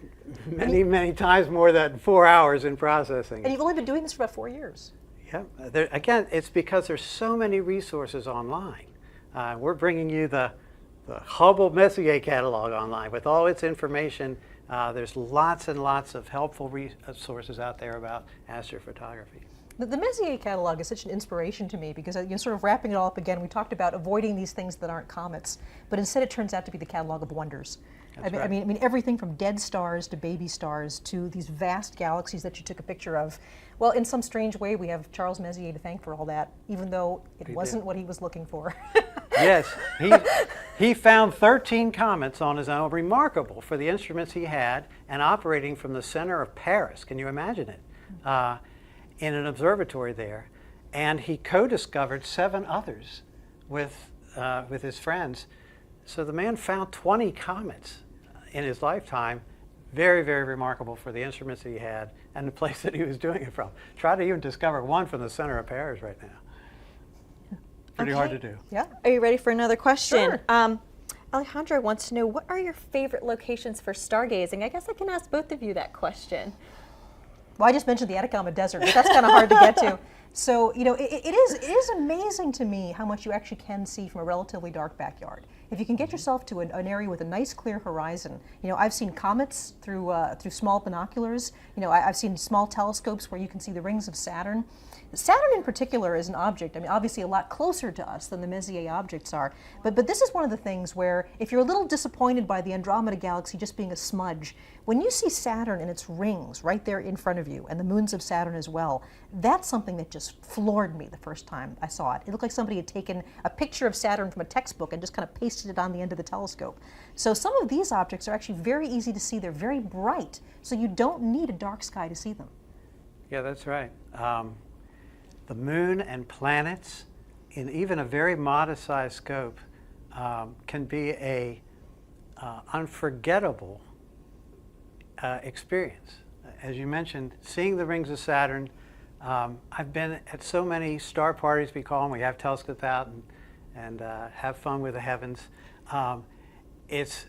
many times more than 4 hours in processing. And you've only been doing this for about 4 years. Yeah. Again, it's because there's so many resources online. We're bringing you the Hubble Messier catalog online with all its information. There's lots and lots of helpful resources out there about astrophotography. The Messier catalog is such an inspiration to me because, sort of wrapping it all up again, we talked about avoiding these things that aren't comets, but instead it turns out to be the catalog of wonders. I mean, everything from dead stars to baby stars to these vast galaxies that you took a picture of. Well, in some strange way, we have Charles Messier to thank for all that, even though it wasn't what he was looking for. Yes, he found 13 comets on his own, remarkable for the instruments he had, and operating from the center of Paris. Can you imagine it? In an observatory there. And he co-discovered 7 others with his friends. So the man found 20 comets in his lifetime. Very, very remarkable for the instruments that he had and the place that he was doing it from. Try to even discover one from the center of Paris right now. Pretty hard to do. Yeah. Are you ready for another question? Sure. Alejandra wants to know, what are your favorite locations for stargazing? I guess I can ask both of you that question. Well, I just mentioned the Atacama Desert, but that's kind of hard to get to. So, it is amazing to me how much you actually can see from a relatively dark backyard. If you can get yourself to an area with a nice clear horizon, I've seen comets through small binoculars. I've seen small telescopes where you can see the rings of Saturn. Saturn in particular is an object, I mean, obviously a lot closer to us than the Messier objects are, but this is one of the things where if you're a little disappointed by the Andromeda galaxy just being a smudge, when you see Saturn and its rings right there in front of you, and the moons of Saturn as well, that's something that just floored me the first time I saw it. It looked like somebody had taken a picture of Saturn from a textbook and just kind of pasted it on the end of the telescope. So some of these objects are actually very easy to see. They're very bright, so you don't need a dark sky to see them. Yeah, that's right. The moon and planets, in even a very modest sized scope, can be a unforgettable experience. As you mentioned, seeing the rings of Saturn, I've been at so many star parties, we call them. We have telescopes out and have fun with the heavens. It's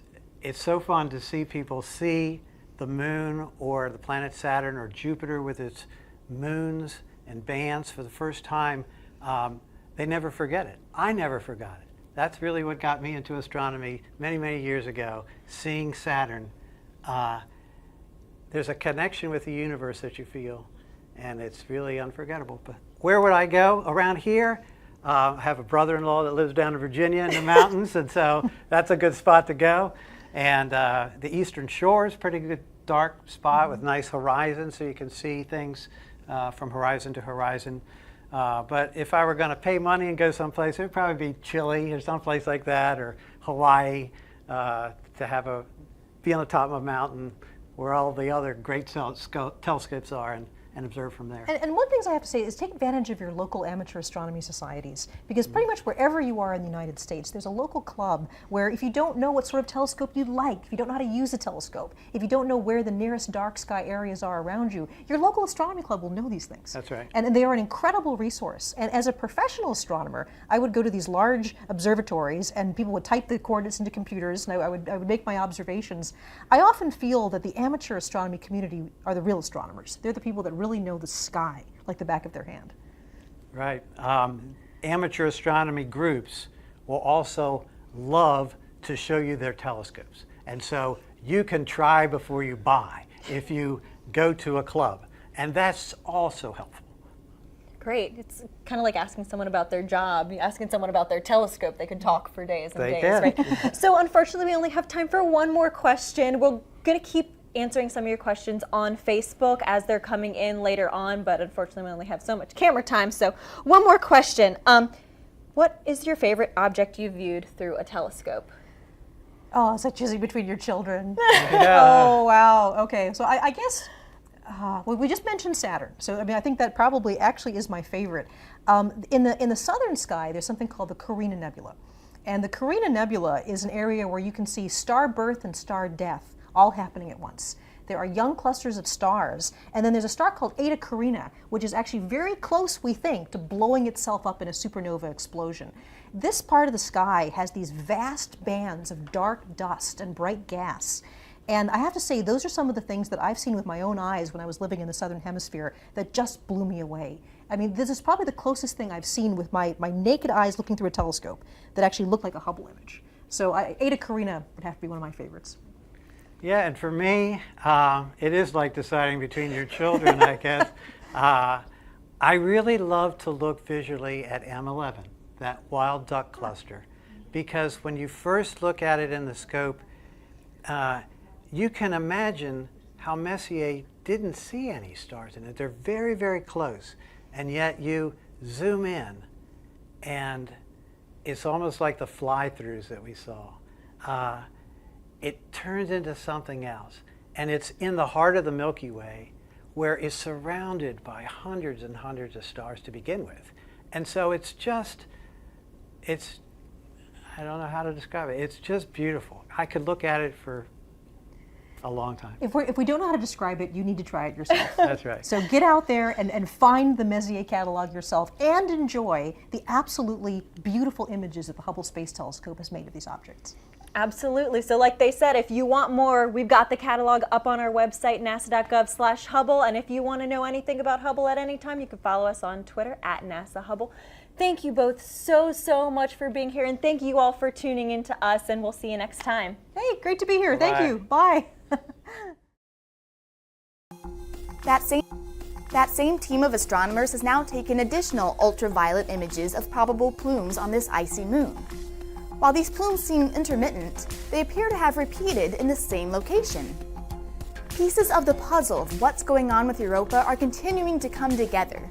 so fun to see people see the moon or the planet Saturn or Jupiter with its moons and bands for the first time. They never forget it. I never forgot it. That's really what got me into astronomy many years ago, seeing Saturn. There's a connection with the universe that you feel, and it's really unforgettable. But where would I go? Around here, I have a brother-in-law that lives down in Virginia in the mountains, and so that's a good spot to go. And the Eastern Shore is a pretty good dark spot with nice horizon, so you can see things from horizon to horizon. But if I were going to pay money and go someplace, it would probably be Chile or someplace like that, or Hawaii, to be on the top of a mountain where all the other great telescopes are, and observe from there. And one thing I have to say is take advantage of your local amateur astronomy societies, because pretty much wherever you are in the United States, there's a local club where if you don't know what sort of telescope you'd like, if you don't know how to use a telescope, if you don't know where the nearest dark sky areas are around you, your local astronomy club will know these things. That's right. And they are an incredible resource. And as a professional astronomer, I would go to these large observatories and people would type the coordinates into computers and I would make my observations. I often feel that the amateur astronomy community are the real astronomers. They're the people that really know the sky like the back of their hand. Right. Amateur astronomy groups will also love to show you their telescopes. And so you can try before you buy if you go to a club. And that's also helpful. Great. It's kind of like asking someone about their job, asking someone about their telescope. They can talk for days and They days, can. right? So unfortunately, we only have time for one more question. We're going to keep answering some of your questions on Facebook as they're coming in later on, but unfortunately we only have so much camera time. So one more question. What is your favorite object you viewed through a telescope? Oh, is that choosing between your children? Yeah. Oh, wow. Okay, so I guess, well, we just mentioned Saturn. So, I mean, I think that probably actually is my favorite. In the southern sky, there's something called the Carina Nebula. And the Carina Nebula is an area where you can see star birth and star death all happening at once. There are young clusters of stars, and then there's a star called Eta Carina, which is actually very close, we think, to blowing itself up in a supernova explosion. This part of the sky has these vast bands of dark dust and bright gas. And I have to say, those are some of the things that I've seen with my own eyes when I was living in the southern hemisphere that just blew me away. I mean, this is probably the closest thing I've seen with my naked eyes looking through a telescope that actually looked like a Hubble image. So Eta Carina would have to be one of my favorites. Yeah, and for me, it is like deciding between your children, I guess. I really love to look visually at M11, that wild duck cluster, because when you first look at it in the scope, you can imagine how Messier didn't see any stars in it. They're very, very close, and yet you zoom in, and it's almost like the fly-throughs that we saw. It turns into something else. And it's in the heart of the Milky Way, where it's surrounded by hundreds and hundreds of stars to begin with. And so it's just, I don't know how to describe it. It's just beautiful. I could look at it for a long time. If we don't know how to describe it, you need to try it yourself. That's right. So get out there and find the Messier catalog yourself and enjoy the absolutely beautiful images that the Hubble Space Telescope has made of these objects. Absolutely. So like they said, if you want more, we've got the catalog up on our website, nasa.gov/Hubble. And if you want to know anything about Hubble at any time, you can follow us on Twitter at NASA Hubble. Thank you both so much for being here. And thank you all for tuning in to us. And we'll see you next time. Hey, great to be here. Bye. Thank you. Bye. That same team of astronomers has now taken additional ultraviolet images of probable plumes on this icy moon. While these plumes seem intermittent, they appear to have repeated in the same location. Pieces of the puzzle of what's going on with Europa are continuing to come together.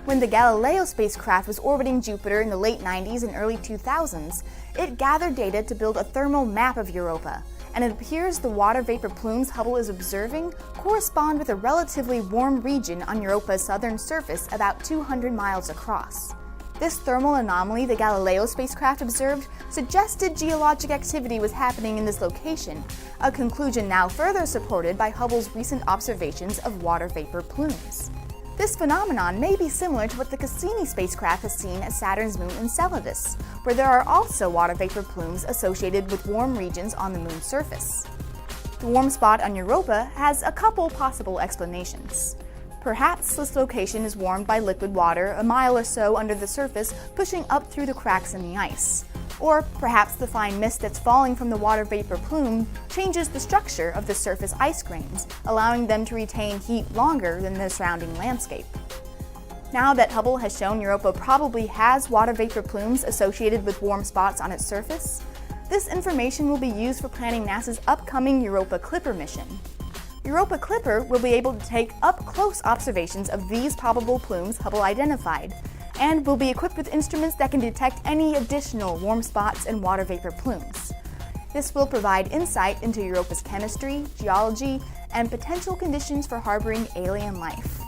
When the Galileo spacecraft was orbiting Jupiter in the late 90s and early 2000s, it gathered data to build a thermal map of Europa, and it appears the water vapor plumes Hubble is observing correspond with a relatively warm region on Europa's southern surface about 200 miles across. This thermal anomaly the Galileo spacecraft observed suggested geologic activity was happening in this location, a conclusion now further supported by Hubble's recent observations of water vapor plumes. This phenomenon may be similar to what the Cassini spacecraft has seen at Saturn's moon Enceladus, where there are also water vapor plumes associated with warm regions on the moon's surface. The warm spot on Europa has a couple possible explanations. Perhaps this location is warmed by liquid water a mile or so under the surface, pushing up through the cracks in the ice. Or perhaps the fine mist that's falling from the water vapor plume changes the structure of the surface ice grains, allowing them to retain heat longer than the surrounding landscape. Now that Hubble has shown Europa probably has water vapor plumes associated with warm spots on its surface, this information will be used for planning NASA's upcoming Europa Clipper mission. Europa Clipper will be able to take up-close observations of these probable plumes Hubble identified, and will be equipped with instruments that can detect any additional warm spots and water vapor plumes. This will provide insight into Europa's chemistry, geology, and potential conditions for harboring alien life.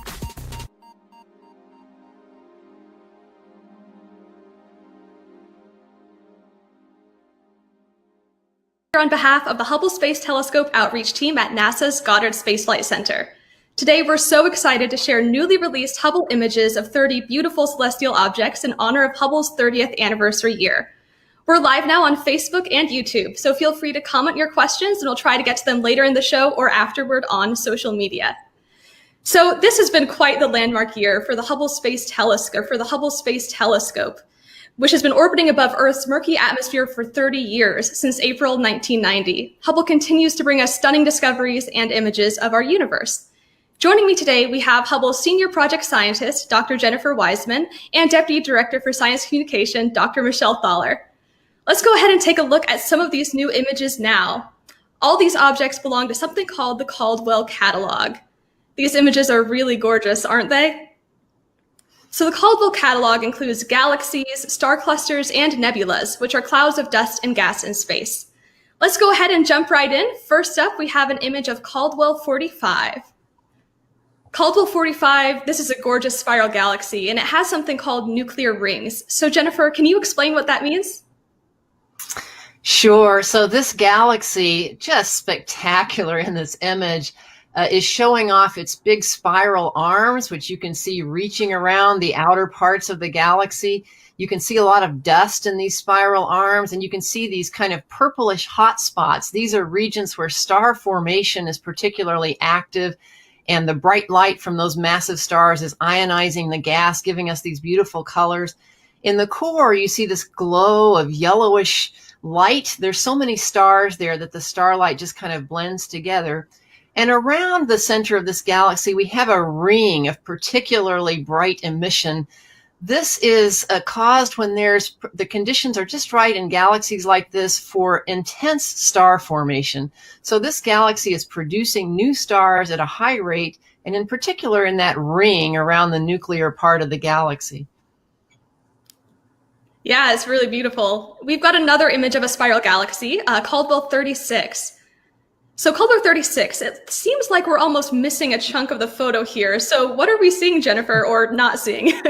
On behalf of the Hubble Space Telescope outreach team at NASA's Goddard Space Flight Center. Today, we're so excited to share newly released Hubble images of 30 beautiful celestial objects in honor of Hubble's 30th anniversary year. We're live now on Facebook and YouTube, so feel free to comment your questions and we'll try to get to them later in the show or afterward on social media. So this has been quite the landmark year for the Hubble Space Telescope, which has been orbiting above Earth's murky atmosphere for 30 years, since April 1990. Hubble continues to bring us stunning discoveries and images of our universe. Joining me today, we have Hubble's Senior Project Scientist, Dr. Jennifer Wiseman, and Deputy Director for Science Communication, Dr. Michelle Thaler. Let's go ahead and take a look at some of these new images now. All these objects belong to something called the Caldwell Catalog. These images are really gorgeous, aren't they? So the Caldwell Catalog includes galaxies, star clusters, and nebulas, which are clouds of dust and gas in space. Let's go ahead and jump right in. First up, we have an image of Caldwell 45. Caldwell 45, this is a gorgeous spiral galaxy, and it has something called nuclear rings. So Jennifer, can you explain what that means? Sure. So this galaxy, just spectacular in this image, is showing off its big spiral arms, which you can see reaching around the outer parts of the galaxy. You can see a lot of dust in these spiral arms, and you can see these kind of purplish hot spots. These are regions where star formation is particularly active, and the bright light from those massive stars is ionizing the gas, giving us these beautiful colors. In the core, you see this glow of yellowish light. There's so many stars there that the starlight just kind of blends together. And around the center of this galaxy, we have a ring of particularly bright emission. This is caused when the conditions are just right in galaxies like this for intense star formation. So this galaxy is producing new stars at a high rate, and in particular in that ring around the nuclear part of the galaxy. Yeah, it's really beautiful. We've got another image of a spiral galaxy, Caldwell 36. So Caldwell 36, it seems like we're almost missing a chunk of the photo here. So what are we seeing, Jennifer, or not seeing?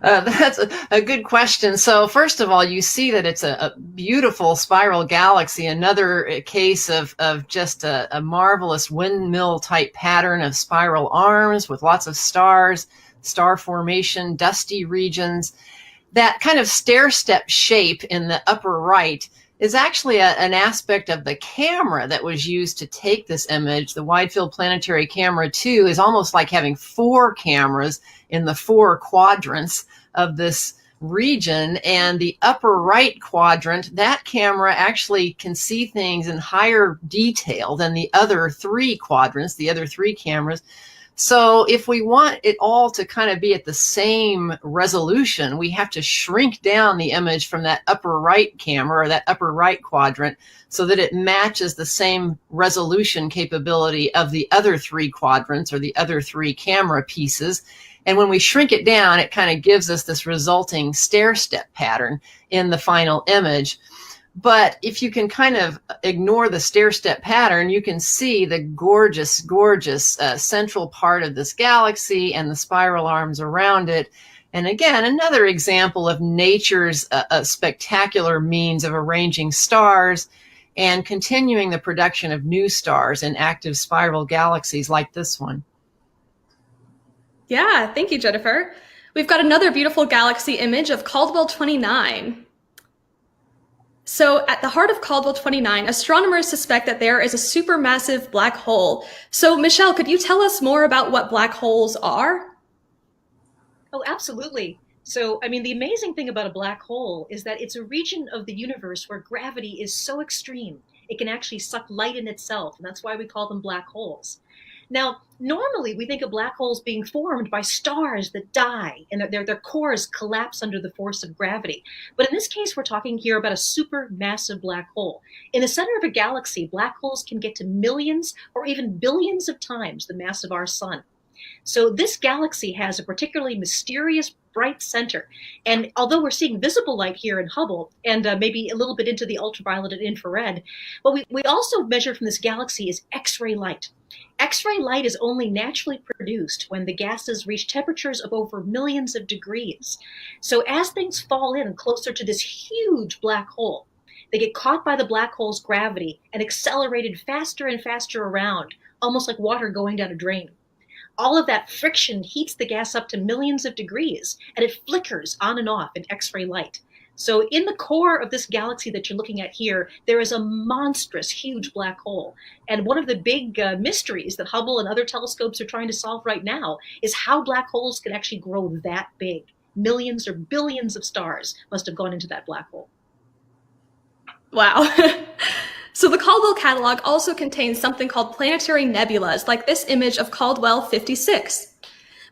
That's a good question. So first of all, you see that it's a beautiful spiral galaxy, another case of just a marvelous windmill type pattern of spiral arms with lots of stars, star formation, dusty regions. That kind of stair-step shape in the upper right is actually an aspect of the camera that was used to take this image. The Wide Field Planetary Camera 2 is almost like having 4 cameras in the 4 quadrants of this region. And the upper right quadrant, that camera actually can see things in higher detail than the other 3 quadrants, the other 3 cameras. So if we want it all to kind of be at the same resolution, we have to shrink down the image from that upper right camera or that upper right quadrant so that it matches the same resolution capability of the other 3 quadrants or the other 3 camera pieces. And when we shrink it down, it kind of gives us this resulting stair-step pattern in the final image. But if you can kind of ignore the stair-step pattern, you can see the gorgeous, gorgeous central part of this galaxy and the spiral arms around it. And again, another example of nature's spectacular means of arranging stars and continuing the production of new stars in active spiral galaxies like this one. Yeah, thank you, Jennifer. We've got another beautiful galaxy image of Caldwell 29. So at the heart of Caldwell 29, astronomers suspect that there is a supermassive black hole. So Michelle, could you tell us more about what black holes are? Oh, absolutely. So, I mean, the amazing thing about a black hole is that it's a region of the universe where gravity is so extreme, it can actually suck light in itself, and that's why we call them black holes. Now, normally we think of black holes being formed by stars that die and their cores collapse under the force of gravity. But in this case, we're talking here about a supermassive black hole. In the center of a galaxy, black holes can get to millions or even billions of times the mass of our sun. So this galaxy has a particularly mysterious bright center. And although we're seeing visible light here in Hubble and maybe a little bit into the ultraviolet and infrared, what we also measure from this galaxy is X-ray light. X-ray light is only naturally produced when the gases reach temperatures of over millions of degrees. So as things fall in closer to this huge black hole, they get caught by the black hole's gravity and accelerated faster and faster around, almost like water going down a drain. All of that friction heats the gas up to millions of degrees, and it flickers on and off in X-ray light. So in the core of this galaxy that you're looking at here, there is a monstrous, huge black hole. And one of the big mysteries that Hubble and other telescopes are trying to solve right now is how black holes can actually grow that big. Millions or billions of stars must have gone into that black hole. Wow. So the Caldwell Catalog also contains something called planetary nebulas, like this image of Caldwell 56.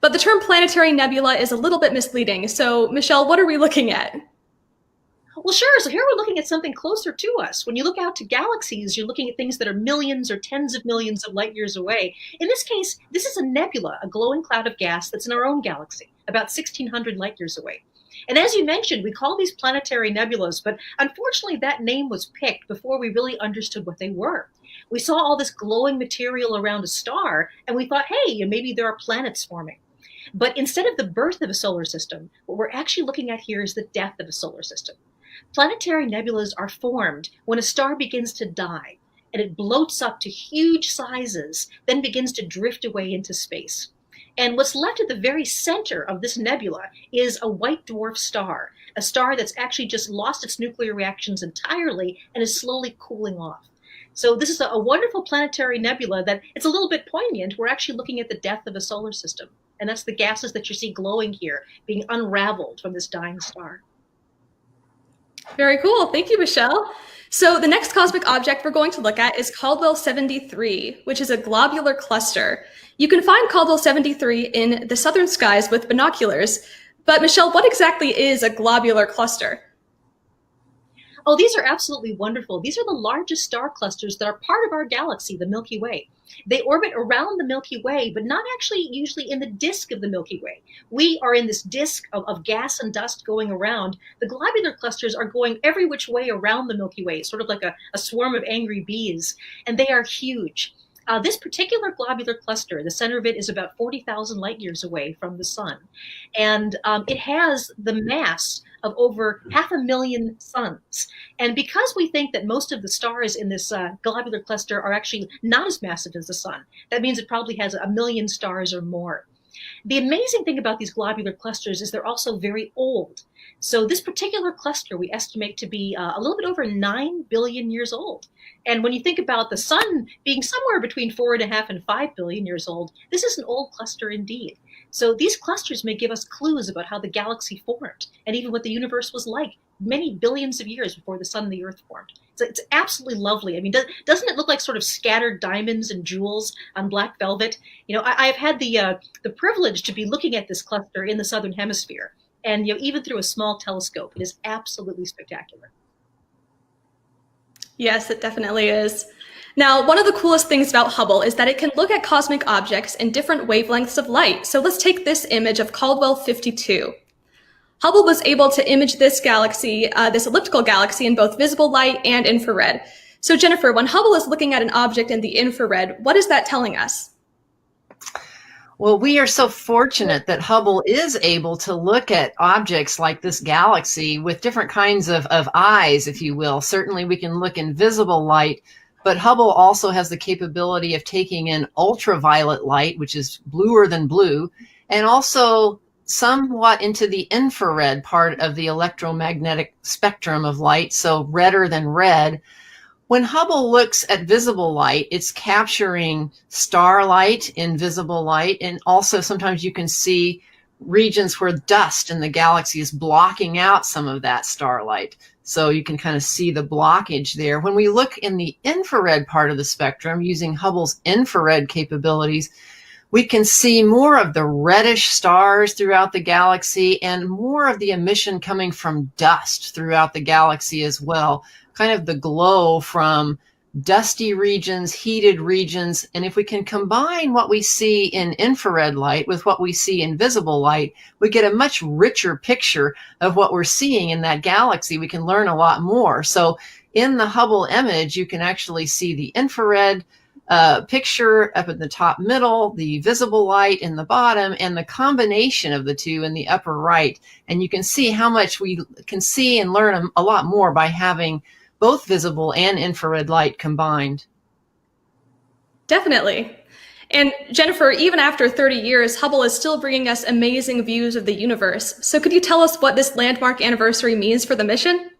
But the term planetary nebula is a little bit misleading. So Michelle, what are we looking at? Well, sure. So here we're looking at something closer to us. When you look out to galaxies, you're looking at things that are millions or tens of millions of light years away. In this case, this is a nebula, a glowing cloud of gas that's in our own galaxy, about 1,600 light years away. And as you mentioned, we call these planetary nebulas, but unfortunately that name was picked before we really understood what they were. We saw all this glowing material around a star, and we thought, hey, maybe there are planets forming. But instead of the birth of a solar system, what we're actually looking at here is the death of a solar system. Planetary nebulas are formed when a star begins to die, and it bloats up to huge sizes, then begins to drift away into space. And what's left at the very center of this nebula is a white dwarf star, a star that's actually just lost its nuclear reactions entirely and is slowly cooling off. So this is a wonderful planetary nebula that it's a little bit poignant. We're actually looking at the death of a solar system. And that's the gases that you see glowing here being unraveled from this dying star. Very cool. Thank you, Michelle. So the next cosmic object we're going to look at is Caldwell 73, which is a globular cluster. You can find Caldwell 73 in the southern skies with binoculars. But Michelle, what exactly is a globular cluster? Oh, these are absolutely wonderful. These are the largest star clusters that are part of our galaxy, the Milky Way. They orbit around the Milky Way, but not actually usually in the disk of the Milky Way. We are in this disk of gas and dust going around. The globular clusters are going every which way around the Milky Way, sort of like a swarm of angry bees, and they are huge. This particular globular cluster, the center of it is about 40,000 light years away from the sun. And it has the mass of over 500,000 suns. And because we think that most of the stars in this globular cluster are actually not as massive as the sun, that means it probably has 1 million stars or more. The amazing thing about these globular clusters is they're also very old. So this particular cluster we estimate to be a little bit over 9 billion years old. And when you think about the sun being somewhere between 4.5 and 5 billion years old, this is an old cluster indeed. So these clusters may give us clues about how the galaxy formed and even what the universe was like many billions of years before the sun and the earth formed. So it's absolutely lovely. I mean, doesn't it look like sort of scattered diamonds and jewels on black velvet? You know, I've had the privilege to be looking at this cluster in the southern hemisphere. And even through a small telescope, it is absolutely spectacular. Yes, it definitely is. Now, one of the coolest things about Hubble is that it can look at cosmic objects in different wavelengths of light. So let's take this image of Caldwell 52. Hubble was able to image this galaxy, this elliptical galaxy, in both visible light and infrared. So Jennifer, when Hubble is looking at an object in the infrared, what is that telling us? Well, we are so fortunate that Hubble is able to look at objects like this galaxy with different kinds of eyes, if you will. Certainly we can look in visible light, but Hubble also has the capability of taking in ultraviolet light, which is bluer than blue, and also somewhat into the infrared part of the electromagnetic spectrum of light, so redder than red. When Hubble looks at visible light, it's capturing starlight in visible light, and also sometimes you can see regions where dust in the galaxy is blocking out some of that starlight. So you can kind of see the blockage there. When we look in the infrared part of the spectrum using Hubble's infrared capabilities, we can see more of the reddish stars throughout the galaxy and more of the emission coming from dust throughout the galaxy as well. Kind of the glow from dusty regions, heated regions. And if we can combine what we see in infrared light with what we see in visible light, we get a much richer picture of what we're seeing in that galaxy. We can learn a lot more. So in the Hubble image, you can actually see the infrared picture up in the top middle, the visible light in the bottom, and the combination of the two in the upper right. And you can see how much we can see and learn a lot more by having both visible and infrared light combined. Definitely. And Jennifer, even after 30 years, Hubble is still bringing us amazing views of the universe. So could you tell us what this landmark anniversary means for the mission?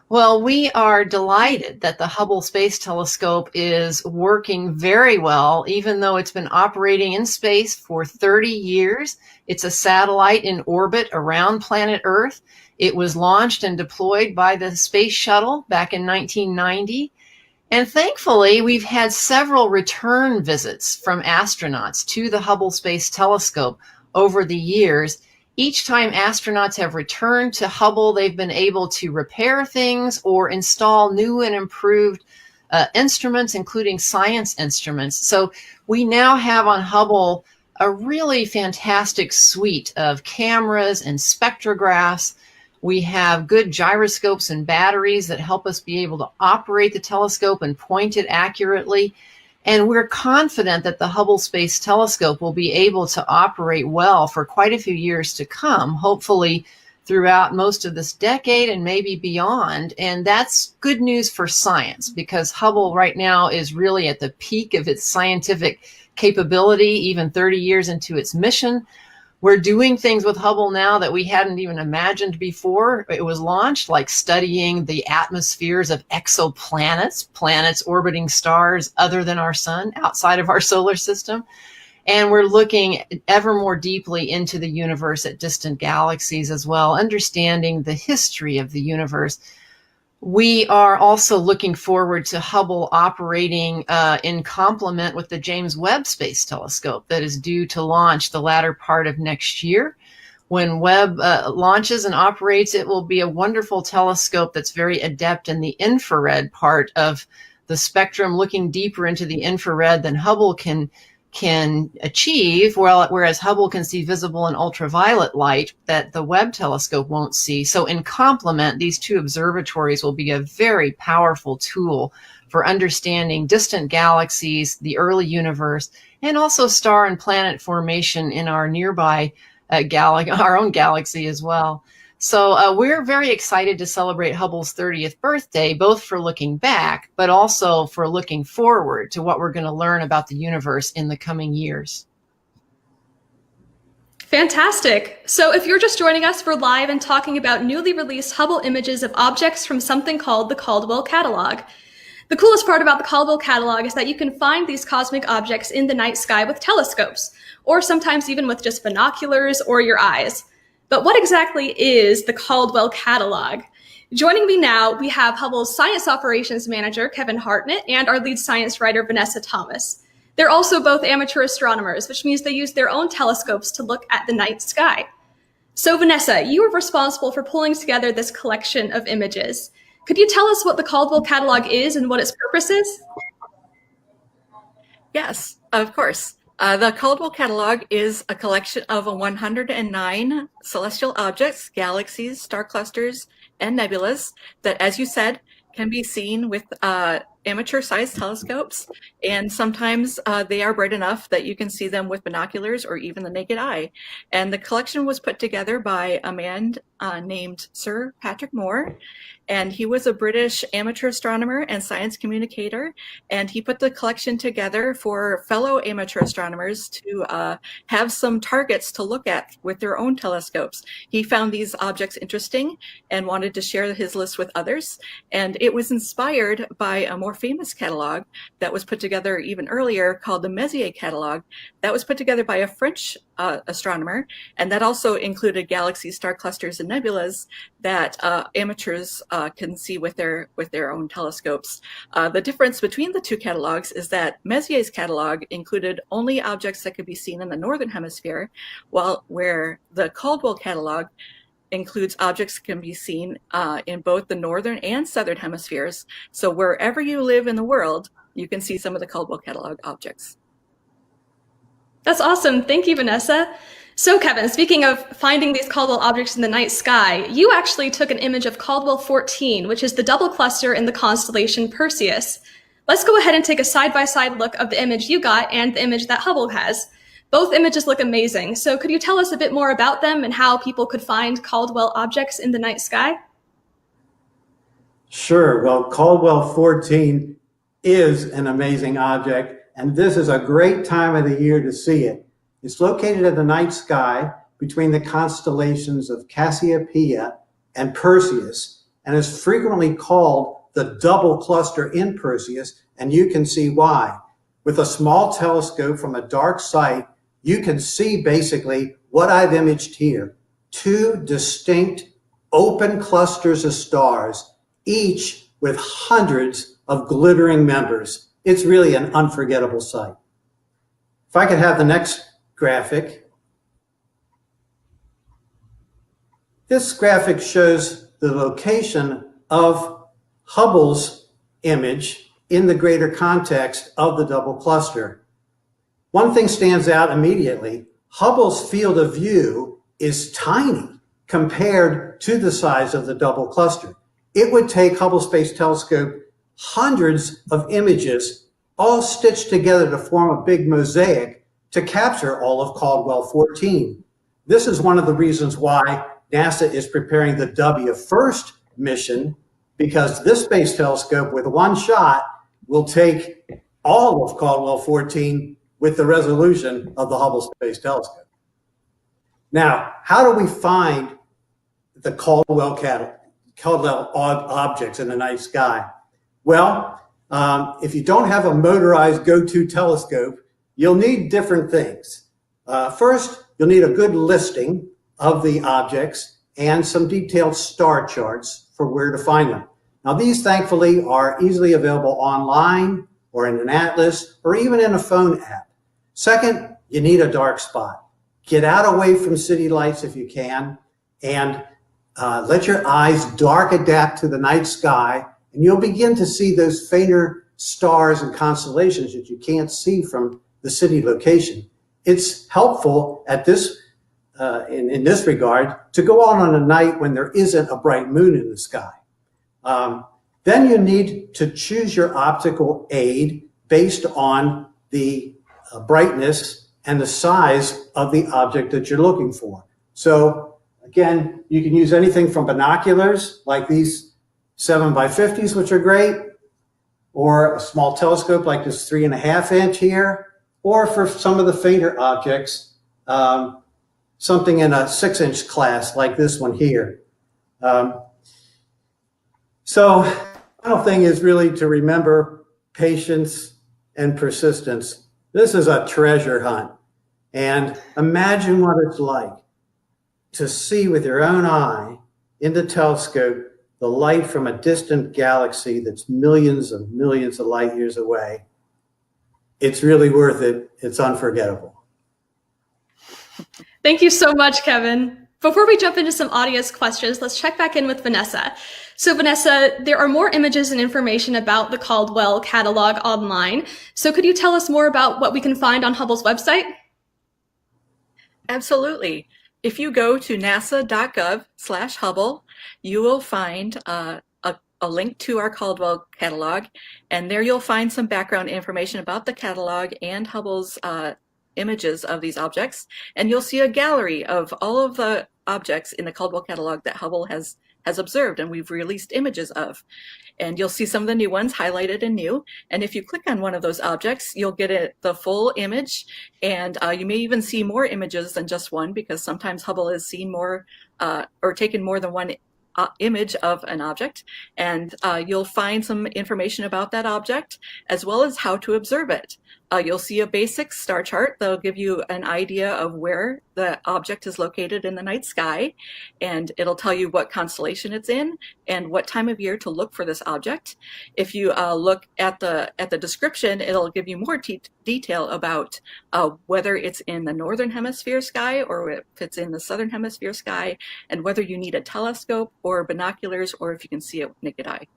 Well, we are delighted that the Hubble Space Telescope is working very well, even though it's been operating in space for 30 years. It's a satellite in orbit around planet Earth. It was launched and deployed by the space shuttle back in 1990. And thankfully, we've had several return visits from astronauts to the Hubble Space Telescope over the years. Each time astronauts have returned to Hubble, they've been able to repair things or install new and improved instruments, including science instruments. So we now have on Hubble a really fantastic suite of cameras and spectrographs. We have good gyroscopes and batteries that help us be able to operate the telescope and point it accurately. And we're confident that the Hubble Space Telescope will be able to operate well for quite a few years to come, hopefully throughout most of this decade and maybe beyond. And that's good news for science, because Hubble right now is really at the peak of its scientific capability, even 30 years into its mission. We're doing things with Hubble now that we hadn't even imagined before it was launched, like studying the atmospheres of exoplanets, planets orbiting stars other than our sun, outside of our solar system. And we're looking ever more deeply into the universe at distant galaxies as well, understanding the history of the universe. We are also looking forward to Hubble operating in complement with the James Webb Space Telescope that is due to launch the latter part of next year. When Webb launches and operates, it will be a wonderful telescope that's very adept in the infrared part of the spectrum, looking deeper into the infrared than Hubble can achieve, whereas Hubble can see visible and ultraviolet light that the Webb telescope won't see. So in complement, these two observatories will be a very powerful tool for understanding distant galaxies, the early universe, and also star and planet formation in our nearby our own galaxy as well. So we're very excited to celebrate Hubble's 30th birthday, both for looking back, but also for looking forward to what we're going to learn about the universe in the coming years. Fantastic. So if you're just joining us, we're live and talking about newly released Hubble images of objects from something called the Caldwell Catalog. The coolest part about the Caldwell Catalog is that you can find these cosmic objects in the night sky with telescopes, or sometimes even with just binoculars or your eyes. But what exactly is the Caldwell Catalog? Joining me now, we have Hubble's Science Operations Manager, Kevin Hartnett, and our lead science writer, Vanessa Thomas. They're also both amateur astronomers, which means they use their own telescopes to look at the night sky. So Vanessa, you were responsible for pulling together this collection of images. Could you tell us what the Caldwell Catalog is and what its purpose is? Yes, of course. The Caldwell Catalog is a collection of 109 celestial objects, galaxies, star clusters, and nebulas that, as you said, can be seen with amateur-sized telescopes, and sometimes they are bright enough that you can see them with binoculars or even the naked eye. And the collection was put together by a man named Sir Patrick Moore, and he was a British amateur astronomer and science communicator, and he put the collection together for fellow amateur astronomers to have some targets to look at with their own telescopes. He found these objects interesting and wanted to share his list with others, and it was inspired by a more famous catalog that was put together even earlier called the Messier catalog. That was put together by a French astronomer, and that also included galaxies, star clusters, and nebulas that amateurs can see with their own telescopes. The difference between the two catalogs is that Messier's catalog included only objects that could be seen in the northern hemisphere, where the Caldwell catalog includes objects that can be seen in both the northern and southern hemispheres. So wherever you live in the world, you can see some of the Caldwell catalog objects. That's awesome. Thank you, Vanessa. So Kevin, speaking of finding these Caldwell objects in the night sky, you actually took an image of Caldwell 14, which is the double cluster in the constellation Perseus. Let's go ahead and take a side-by-side look of the image you got and the image that Hubble has. Both images look amazing. So could you tell us a bit more about them and how people could find Caldwell objects in the night sky? Sure. Well, Caldwell 14 is an amazing object, and this is a great time of the year to see it. It's located in the night sky between the constellations of Cassiopeia and Perseus, and is frequently called the double cluster in Perseus, and you can see why. With a small telescope from a dark site, you can see basically what I've imaged here. Two distinct open clusters of stars, each with hundreds of glittering members. It's really an unforgettable sight. If I could have the next graphic. This graphic shows the location of Hubble's image in the greater context of the double cluster. One thing stands out immediately. Hubble's field of view is tiny compared to the size of the double cluster. It would take Hubble Space Telescope hundreds of images all stitched together to form a big mosaic to capture all of Caldwell 14. This is one of the reasons why NASA is preparing the W1 mission, because this space telescope with one shot will take all of Caldwell 14 with the resolution of the Hubble Space Telescope. Now, how do we find the Caldwell objects in the night sky? Well, if you don't have a motorized go-to telescope, you'll need different things. First, you'll need a good listing of the objects and some detailed star charts for where to find them. Now, these thankfully are easily available online or in an atlas or even in a phone app. Second, you need a dark spot. Get out away from city lights if you can, and let your eyes dark adapt to the night sky, and you'll begin to see those fainter stars and constellations that you can't see from the city location. It's helpful at this, in this regard, to go out on a night when there isn't a bright moon in the sky. Then you need to choose your optical aid based on the brightness and the size of the object that you're looking for. So again, you can use anything from binoculars like these 7x50s, which are great, or a small telescope like this 3.5 inch here, or for some of the fainter objects, something in a 6-inch class like this one here. So the final thing is really to remember patience and persistence. This is a treasure hunt. And imagine what it's like to see with your own eye in the telescope the light from a distant galaxy that's millions of light years away. It's really worth it. It's unforgettable. Thank you so much, Kevin. Before we jump into some audience questions, let's check back in with Vanessa. So Vanessa, there are more images and information about the Caldwell catalog online. So could you tell us more about what we can find on Hubble's website? Absolutely. If you go to nasa.gov/Hubble, you will find a link to our Caldwell catalog, and there you'll find some background information about the catalog and Hubble's images of these objects, and you'll see a gallery of all of the objects in the Caldwell catalog that Hubble has observed and we've released images of. And you'll see some of the new ones highlighted in new. And if you click on one of those objects, you'll get the full image. And you may even see more images than just one, because sometimes Hubble has seen more or taken more than one image of an object. And you'll find some information about that object as well as how to observe it. You'll see a basic star chart that'll give you an idea of where the object is located in the night sky, and it'll tell you what constellation it's in and what time of year to look for this object. If you look at the description, it'll give you more detail about whether it's in the northern hemisphere sky or if it's in the southern hemisphere sky, and whether you need a telescope or binoculars or if you can see it with naked eye.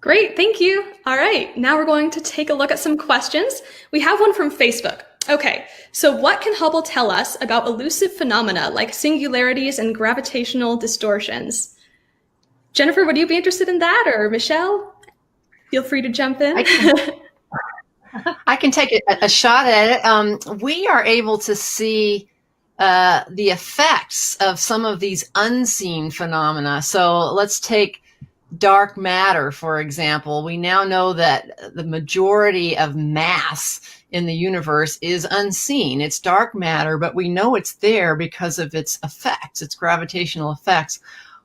Great, thank you. All right, now we're going to take a look at some questions. We have one from Facebook. Okay, so what can Hubble tell us about elusive phenomena like singularities and gravitational distortions? Jennifer, would you be interested in that, or Michelle? Feel free to jump in. I can take a shot at it. We are able to see the effects of some of these unseen phenomena. So let's take dark matter, for example. We now know that the majority of mass in the universe is unseen. It's dark matter, but we know it's there because of its effects, its gravitational effects.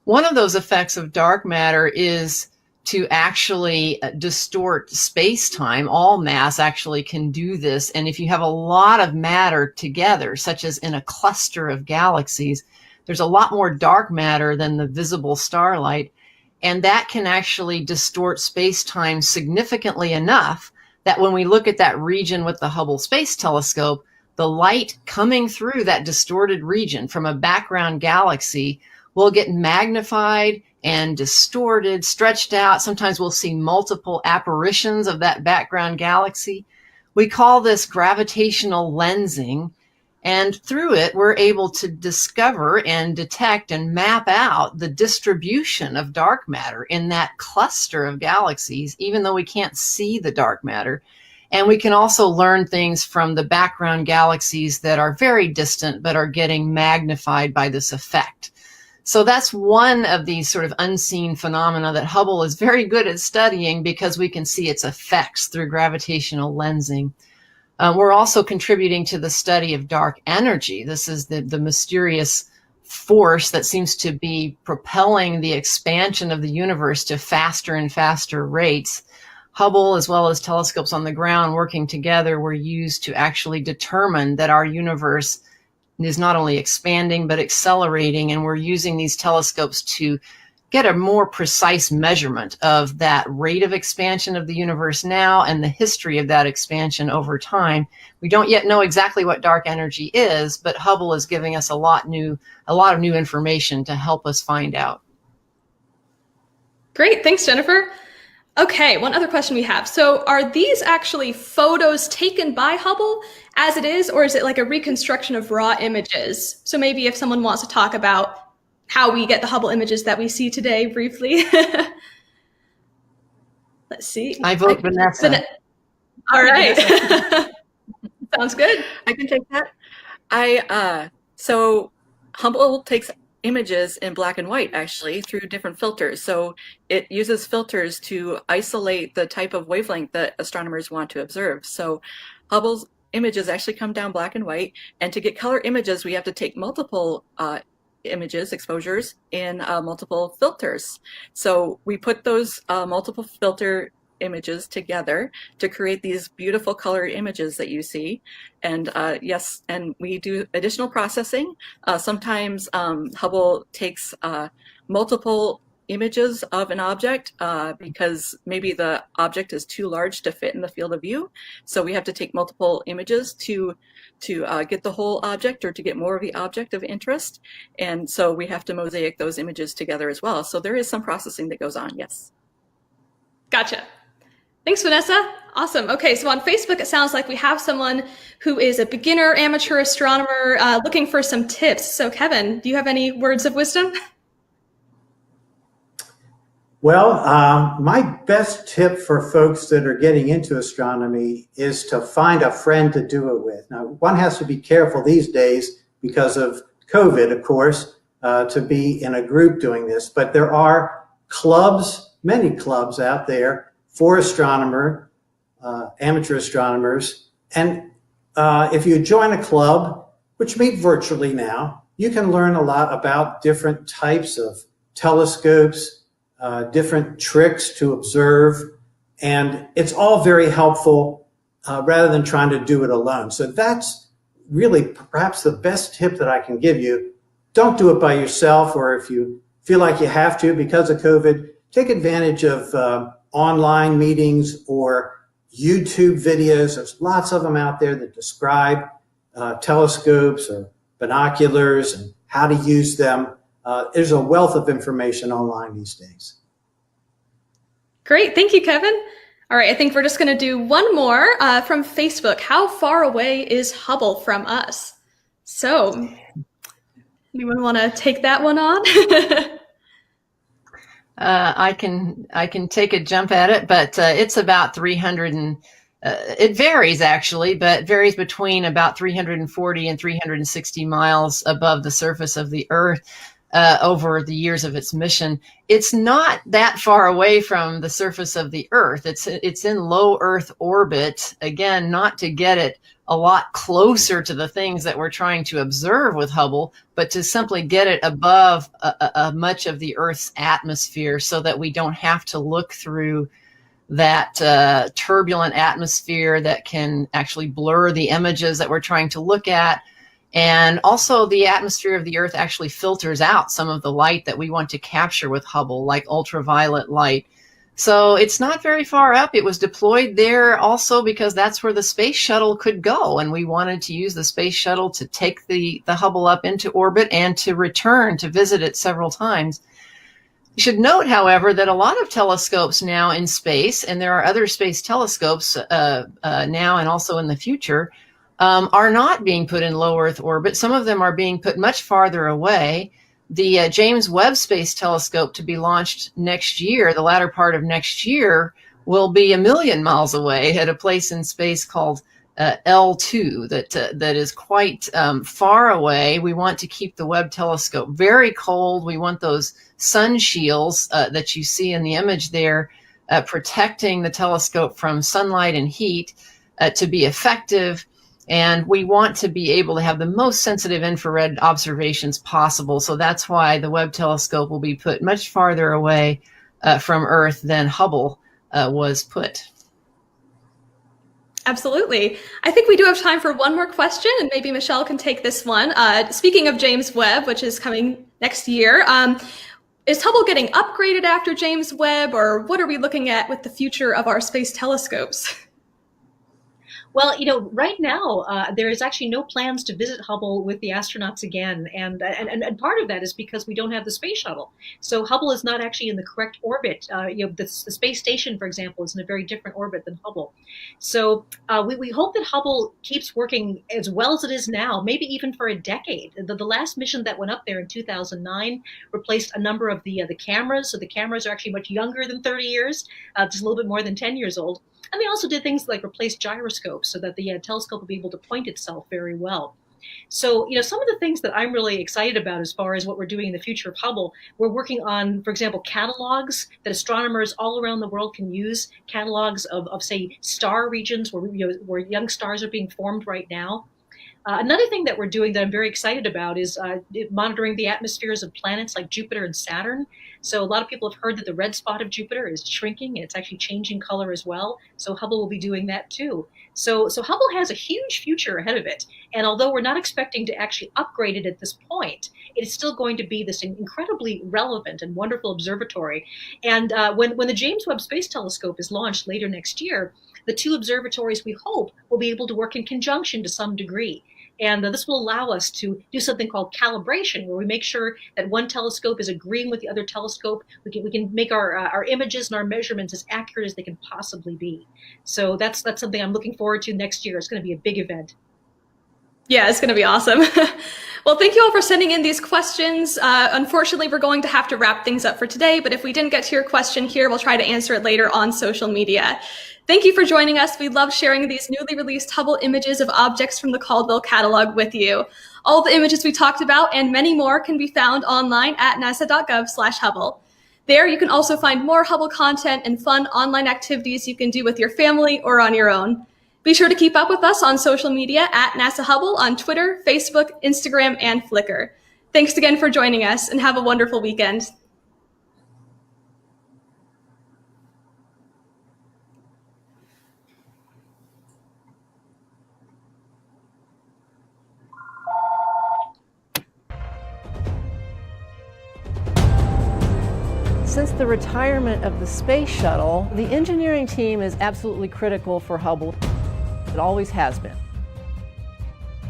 One of those effects of dark matter is to actually distort space-time. All mass actually can do this. And if you have a lot of matter together, such as in a cluster of galaxies, there's a lot more dark matter than the visible starlight. And that can actually distort space-time significantly enough that when we look at that region with the Hubble Space Telescope, the light coming through that distorted region from a background galaxy will get magnified and distorted, stretched out. Sometimes we'll see multiple apparitions of that background galaxy. We call this gravitational lensing. And through it, we're able to discover and detect and map out the distribution of dark matter in that cluster of galaxies, even though we can't see the dark matter. And we can also learn things from the background galaxies that are very distant but are getting magnified by this effect. So that's one of these sort of unseen phenomena that Hubble is very good at studying, because we can see its effects through gravitational lensing. We're also contributing to the study of dark energy. This is the mysterious force that seems to be propelling the expansion of the universe to faster and faster rates. Hubble, as well as telescopes on the ground working together, were used to actually determine that our universe is not only expanding but accelerating, and we're using these telescopes to get a more precise measurement of that rate of expansion of the universe now and the history of that expansion over time. We don't yet know exactly what dark energy is, but Hubble is giving us a lot of new information to help us find out. Great, thanks, Jennifer. Okay, one other question we have. So are these actually photos taken by Hubble as it is, or is it like a reconstruction of raw images? So maybe if someone wants to talk about how we get the Hubble images that we see today briefly. Let's see. I vote Vanessa. All right. Sounds good. I can take that. So Hubble takes images in black and white, actually, through different filters. So it uses filters to isolate the type of wavelength that astronomers want to observe. So Hubble's images actually come down black and white, and to get color images, we have to take multiple exposures in multiple filters. So we put those multiple filter images together to create these beautiful color images that you see. And yes, and we do additional processing. Sometimes Hubble takes multiple images of an object because maybe the object is too large to fit in the field of view. So we have to take multiple images to get the whole object, or to get more of the object of interest. And so we have to mosaic those images together as well. So there is some processing that goes on, yes. Gotcha. Thanks, Vanessa. Awesome. Okay, so on Facebook, it sounds like we have someone who is a beginner amateur astronomer looking for some tips. So Kevin, do you have any words of wisdom? Well, my best tip for folks that are getting into astronomy is to find a friend to do it with. Now, one has to be careful these days because of COVID, of course, to be in a group doing this, but there are clubs, many clubs out there for amateur astronomers. And if you join a club, which meet virtually now, you can learn a lot about different types of telescopes, different tricks to observe, and it's all very helpful rather than trying to do it alone. So that's really perhaps the best tip that I can give you. Don't do it by yourself, or if you feel like you have to because of COVID, take advantage of online meetings or YouTube videos. There's lots of them out there that describe telescopes or binoculars and how to use them. There's a wealth of information online these days. Great. Thank you, Kevin. All right, I think we're just going to do one more from Facebook. How far away is Hubble from us? So, anyone want to take that one on? I can take a jump at it, but it's about 300 and it varies actually, but varies between about 340 and 360 miles above the surface of the Earth over the years of its mission. It's not that far away from the surface of the Earth. It's in low Earth orbit, again, not to get it a lot closer to the things that we're trying to observe with Hubble, but to simply get it above much of the Earth's atmosphere so that we don't have to look through that turbulent atmosphere that can actually blur the images that we're trying to look at. And also the atmosphere of the Earth actually filters out some of the light that we want to capture with Hubble, like ultraviolet light. So it's not very far up. It was deployed there also because that's where the space shuttle could go. And we wanted to use the space shuttle to take the Hubble up into orbit and to return to visit it several times. You should note, however, that a lot of telescopes now in space, and there are other space telescopes now and also in the future, are not being put in low Earth orbit. Some of them are being put much farther away. The James Webb Space Telescope, to be launched next year, the latter part of next year, will be 1 million miles away at a place in space called L2 that is quite far away. We want to keep the Webb telescope very cold. We want those sun shields that you see in the image there protecting the telescope from sunlight and heat to be effective. And we want to be able to have the most sensitive infrared observations possible. So that's why the Webb telescope will be put much farther away from Earth than Hubble was put. Absolutely. I think we do have time for one more question, and maybe Michelle can take this one. Speaking of James Webb, which is coming next year, is Hubble getting upgraded after James Webb, or what are we looking at with the future of our space telescopes? Well, you know, right now there is actually no plans to visit Hubble with the astronauts again, and part of that is because we don't have the space shuttle. So Hubble is not actually in the correct orbit. You know, the space station, for example, is in a very different orbit than Hubble. So we hope that Hubble keeps working as well as it is now, maybe even for a decade. The last mission that went up there in 2009 replaced a number of the cameras. So the cameras are actually much younger than 30 years, just a little bit more than 10 years old. And they also did things like replace gyroscopes so that the telescope will be able to point itself very well. So, you know, some of the things that I'm really excited about as far as what we're doing in the future of Hubble, we're working on, for example, catalogs that astronomers all around the world can use, catalogs of say, star regions where young stars are being formed right now. Another thing that we're doing that I'm very excited about is monitoring the atmospheres of planets like Jupiter and Saturn. So a lot of people have heard that the red spot of Jupiter is shrinking, and it's actually changing color as well. So Hubble will be doing that too. So Hubble has a huge future ahead of it. And although we're not expecting to actually upgrade it at this point, it is still going to be this incredibly relevant and wonderful observatory. And when the James Webb Space Telescope is launched later next year, the two observatories, we hope, will be able to work in conjunction to some degree. And this will allow us to do something called calibration, where we make sure that one telescope is agreeing with the other telescope. We can make our images and our measurements as accurate as they can possibly be. So that's something I'm looking forward to next year. It's going to be a big event. Yeah, it's going to be awesome. Well, thank you all for sending in these questions. Unfortunately, we're going to have to wrap things up for today, but if we didn't get to your question here, we'll try to answer it later on social media. Thank you for joining us. We love sharing these newly released Hubble images of objects from the Caldwell catalog with you. All the images we talked about and many more can be found online at nasa.gov/Hubble. There, you can also find more Hubble content and fun online activities you can do with your family or on your own. Be sure to keep up with us on social media at NASA Hubble on Twitter, Facebook, Instagram, and Flickr. Thanks again for joining us, and have a wonderful weekend. Since the retirement of the space shuttle, the engineering team is absolutely critical for Hubble. It always has been.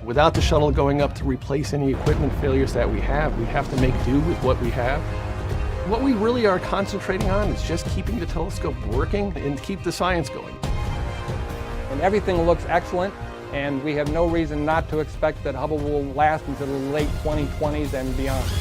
Without the shuttle going up to replace any equipment failures that we have to make do with what we have. What we really are concentrating on is just keeping the telescope working and keep the science going. And everything looks excellent, and we have no reason not to expect that Hubble will last until the late 2020s and beyond.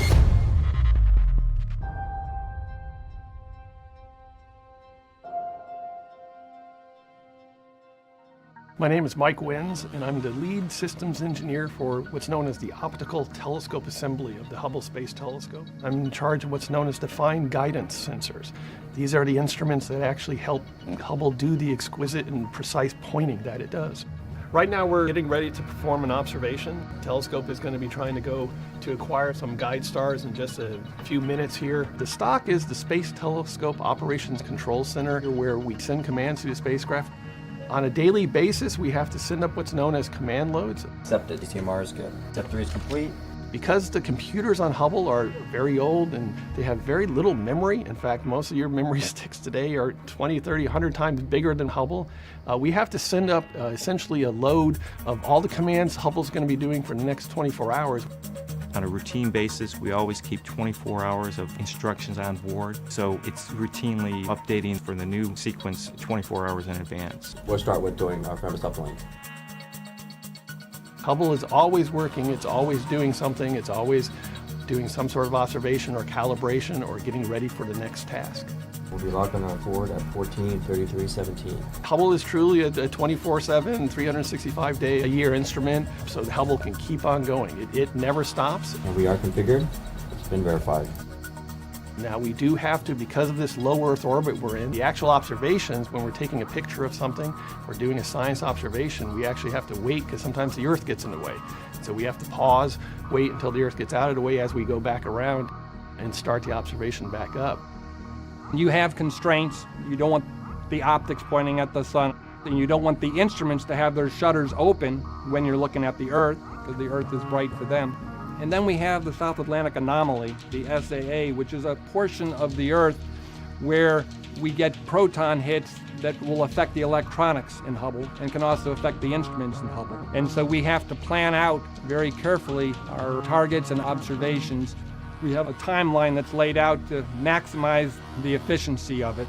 My name is Mike Wins, and I'm the lead systems engineer for what's known as the optical telescope assembly of the Hubble Space Telescope. I'm in charge of what's known as defined guidance sensors. These are the instruments that actually help Hubble do the exquisite and precise pointing that it does. Right now we're getting ready to perform an observation. The telescope is going to be trying to go to acquire some guide stars in just a few minutes here. The stock is the Space Telescope Operations Control Center, where we send commands to the spacecraft. On a daily basis, we have to send up what's known as command loads. Step to DCMR is good. Step 3 is complete. Because the computers on Hubble are very old and they have very little memory, in fact, most of your memory sticks today are 20, 30, 100 times bigger than Hubble, we have to send up essentially a load of all the commands Hubble's going to be doing for the next 24 hours. On a routine basis, we always keep 24 hours of instructions on board, so it's routinely updating for the new sequence 24 hours in advance. We'll start with doing our premise uplink. Hubble is always working, it's always doing something, it's always doing some sort of observation or calibration or getting ready for the next task. We'll be logging on board at 14:33:17. Hubble is truly a 24/7, 365-day-a-year instrument, so Hubble can keep on going. It never stops. And we are configured. It's been verified. Now we do have to, because of this low Earth orbit we're in, the actual observations, when we're taking a picture of something or doing a science observation, we actually have to wait because sometimes the Earth gets in the way. So we have to pause, wait until the Earth gets out of the way as we go back around and start the observation back up. You have constraints. You don't want the optics pointing at the sun, and you don't want the instruments to have their shutters open when you're looking at the Earth, because the Earth is bright for them. And then we have the South Atlantic Anomaly, the SAA, which is a portion of the Earth where we get proton hits that will affect the electronics in Hubble and can also affect the instruments in Hubble. And so we have to plan out very carefully our targets and observations. We have a timeline that's laid out to maximize the efficiency of it.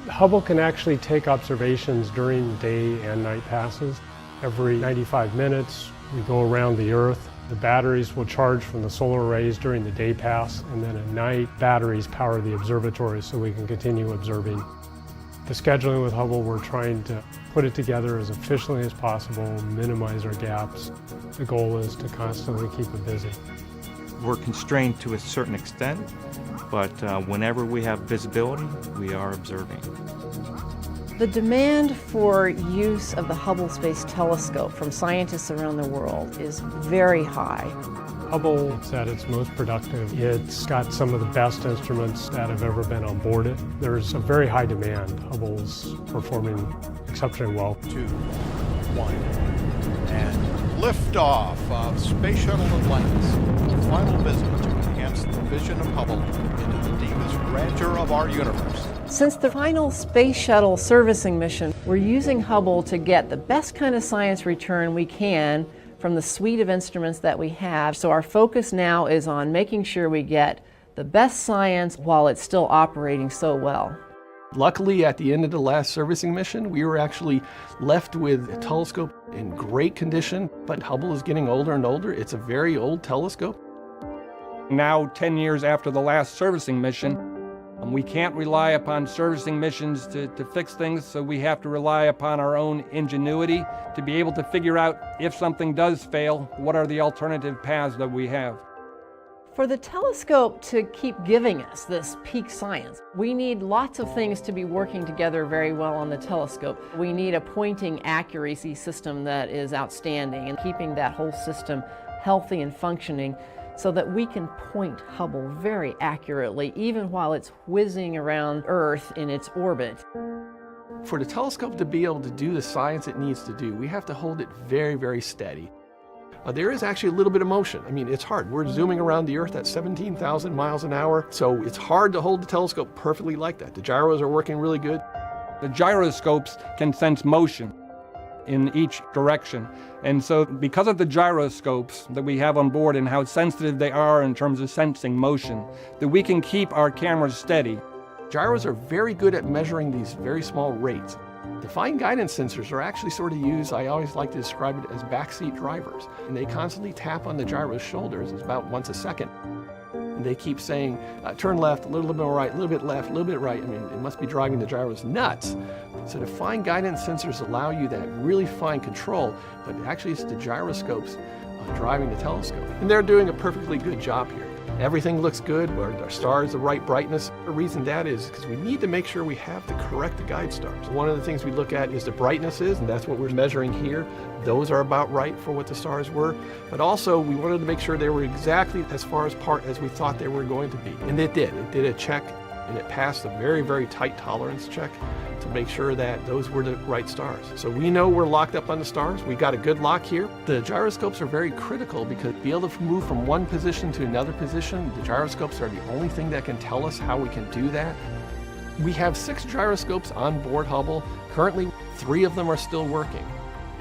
Hubble can actually take observations during day and night passes. Every 95 minutes, we go around the Earth. The batteries will charge from the solar rays during the day pass, and then at night, batteries power the observatory so we can continue observing. The scheduling with Hubble, we're trying to put it together as efficiently as possible, minimize our gaps. The goal is to constantly keep it busy. We're constrained to a certain extent, but whenever we have visibility, we are observing. The demand for use of the Hubble Space Telescope from scientists around the world is very high. Hubble is at its most productive. It's got some of the best instruments that have ever been on board it. There's a very high demand. Hubble's performing exceptionally well. 2, 1, and liftoff of Space Shuttle Atlantis. The final visit to enhance the vision of Hubble into the deepest grandeur of our universe. Since the final Space Shuttle servicing mission, we're using Hubble to get the best kind of science return we can from the suite of instruments that we have. So our focus now is on making sure we get the best science while it's still operating so well. Luckily, at the end of the last servicing mission, we were actually left with a telescope in great condition, but Hubble is getting older and older. It's a very old telescope. Now, 10 years after the last servicing mission, we can't rely upon servicing missions to fix things, so we have to rely upon our own ingenuity to be able to figure out if something does fail, what are the alternative paths that we have. For the telescope to keep giving us this peak science, we need lots of things to be working together very well on the telescope. We need a pointing accuracy system that is outstanding and keeping that whole system healthy and functioning so that we can point Hubble very accurately even while it's whizzing around Earth in its orbit. For the telescope to be able to do the science it needs to do, we have to hold it very, very steady. There is actually a little bit of motion. I mean, it's hard. We're zooming around the Earth at 17,000 miles an hour, so it's hard to hold the telescope perfectly like that. The gyros are working really good. The gyroscopes can sense motion in each direction. And so because of the gyroscopes that we have on board and how sensitive they are in terms of sensing motion, that we can keep our cameras steady. Gyros are very good at measuring these very small rates. The fine guidance sensors are actually sort of used, I always like to describe it as backseat drivers. And they constantly tap on the gyro's shoulders. It's about once a second. And they keep saying, turn left, a little bit more right, a little bit left, a little bit right. I mean, it must be driving the gyros nuts. So the fine guidance sensors allow you that really fine control, but actually it's the gyroscopes driving the telescope. And they're doing a perfectly good job here. Everything looks good, our stars the right brightness. The reason that is because we need to make sure we have the correct guide stars. One of the things we look at is the brightnesses, and that's what we're measuring here. Those are about right for what the stars were. But also, we wanted to make sure they were exactly as far apart as we thought they were going to be. And it did. It did a check and it passed a very, very tight tolerance check to make sure that those were the right stars. So we know we're locked up on the stars. We got a good lock here. The gyroscopes are very critical because to be able to move from one position to another position, the gyroscopes are the only thing that can tell us how we can do that. We have 6 gyroscopes on board Hubble. Currently, 3 of them are still working.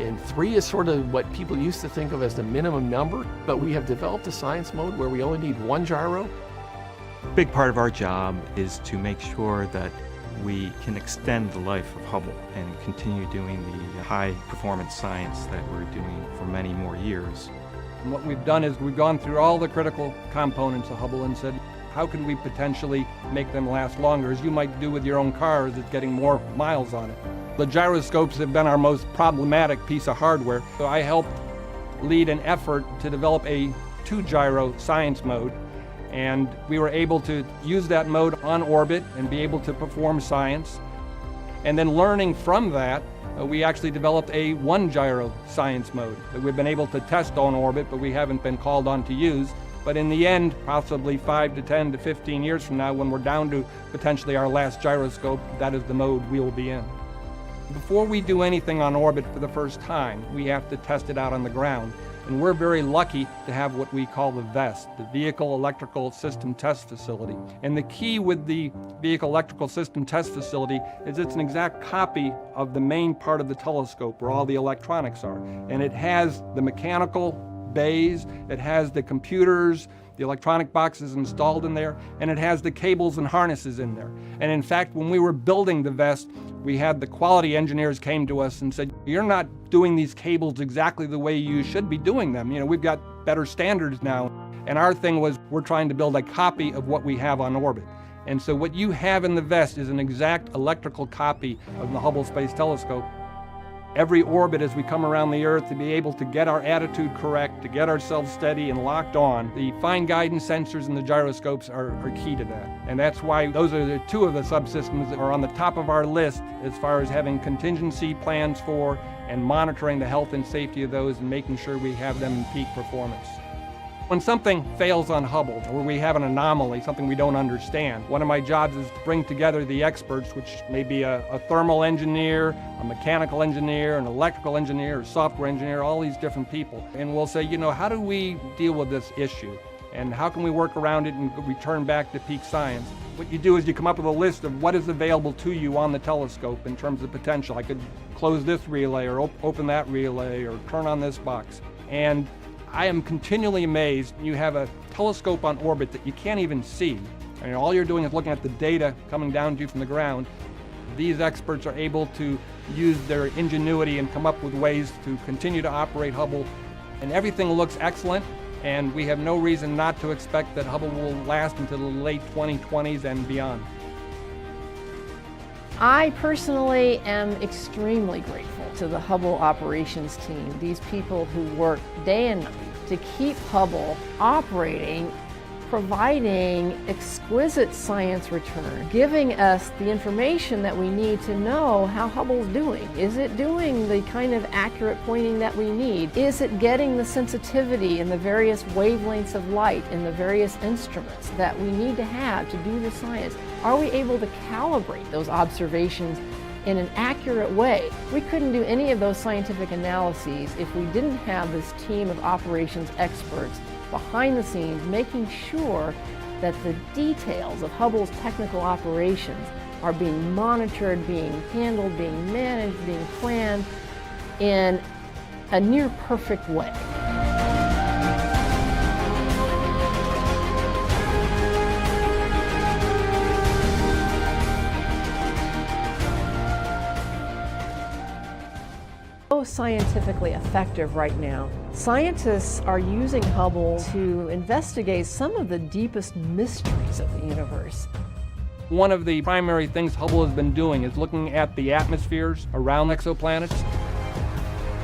And 3 is sort of what people used to think of as the minimum number, but we have developed a science mode where we only need 1 gyro. A big part of our job is to make sure that we can extend the life of Hubble and continue doing the high performance science that we're doing for many more years. And what we've done is we've gone through all the critical components of Hubble and said, how can we potentially make them last longer, as you might do with your own car, as it's getting more miles on it. The gyroscopes have been our most problematic piece of hardware, so I helped lead an effort to develop a 2-gyro science mode, and we were able to use that mode on orbit and be able to perform science. And then learning from that, we actually developed a 1-gyro science mode that we've been able to test on orbit, but we haven't been called on to use. But in the end, possibly 5 to 10 to 15 years from now, when we're down to potentially our last gyroscope, that is the mode we will be in. Before we do anything on orbit for the first time, we have to test it out on the ground. And we're very lucky to have what we call the VEST, the Vehicle Electrical System Test Facility. And the key with the Vehicle Electrical System Test Facility is it's an exact copy of the main part of the telescope where all the electronics are. And it has the mechanical bays, it has the computers, the electronic boxes installed in there, and it has the cables and harnesses in there. And in fact, when we were building the VEST, we had the quality engineers came to us and said, you're not doing these cables exactly the way you should be doing them. You know, we've got better standards now. And our thing was, we're trying to build a copy of what we have on orbit. And so what you have in the VEST is an exact electrical copy of the Hubble Space Telescope. Every orbit as we come around the Earth, to be able to get our attitude correct, to get ourselves steady and locked on, the fine guidance sensors and the gyroscopes are key to that. And that's why those are the 2 of the subsystems that are on the top of our list as far as having contingency plans for and monitoring the health and safety of those and making sure we have them in peak performance. When something fails on Hubble, or we have an anomaly, something we don't understand, one of my jobs is to bring together the experts, which may be a thermal engineer, a mechanical engineer, an electrical engineer, a software engineer, all these different people. And we'll say, you know, how do we deal with this issue? And how can we work around it and return back to peak science? What you do is you come up with a list of what is available to you on the telescope in terms of potential. I could close this relay or open that relay or turn on this box. And I am continually amazed. You have a telescope on orbit that you can't even see. I mean, all you're doing is looking at the data coming down to you from the ground. These experts are able to use their ingenuity and come up with ways to continue to operate Hubble. And everything looks excellent, and we have no reason not to expect that Hubble will last until the late 2020s and beyond. I personally am extremely grateful to the Hubble operations team, these people who work day and night to keep Hubble operating, providing exquisite science return, giving us the information that we need to know how Hubble's doing. Is it doing the kind of accurate pointing that we need? Is it getting the sensitivity in the various wavelengths of light in the various instruments that we need to have to do the science? Are we able to calibrate those observations in an accurate way? We couldn't do any of those scientific analyses if we didn't have this team of operations experts behind the scenes making sure that the details of Hubble's technical operations are being monitored, being handled, being managed, being planned in a near perfect way. So scientifically effective right now. Scientists are using Hubble to investigate some of the deepest mysteries of the universe. One of the primary things Hubble has been doing is looking at the atmospheres around exoplanets.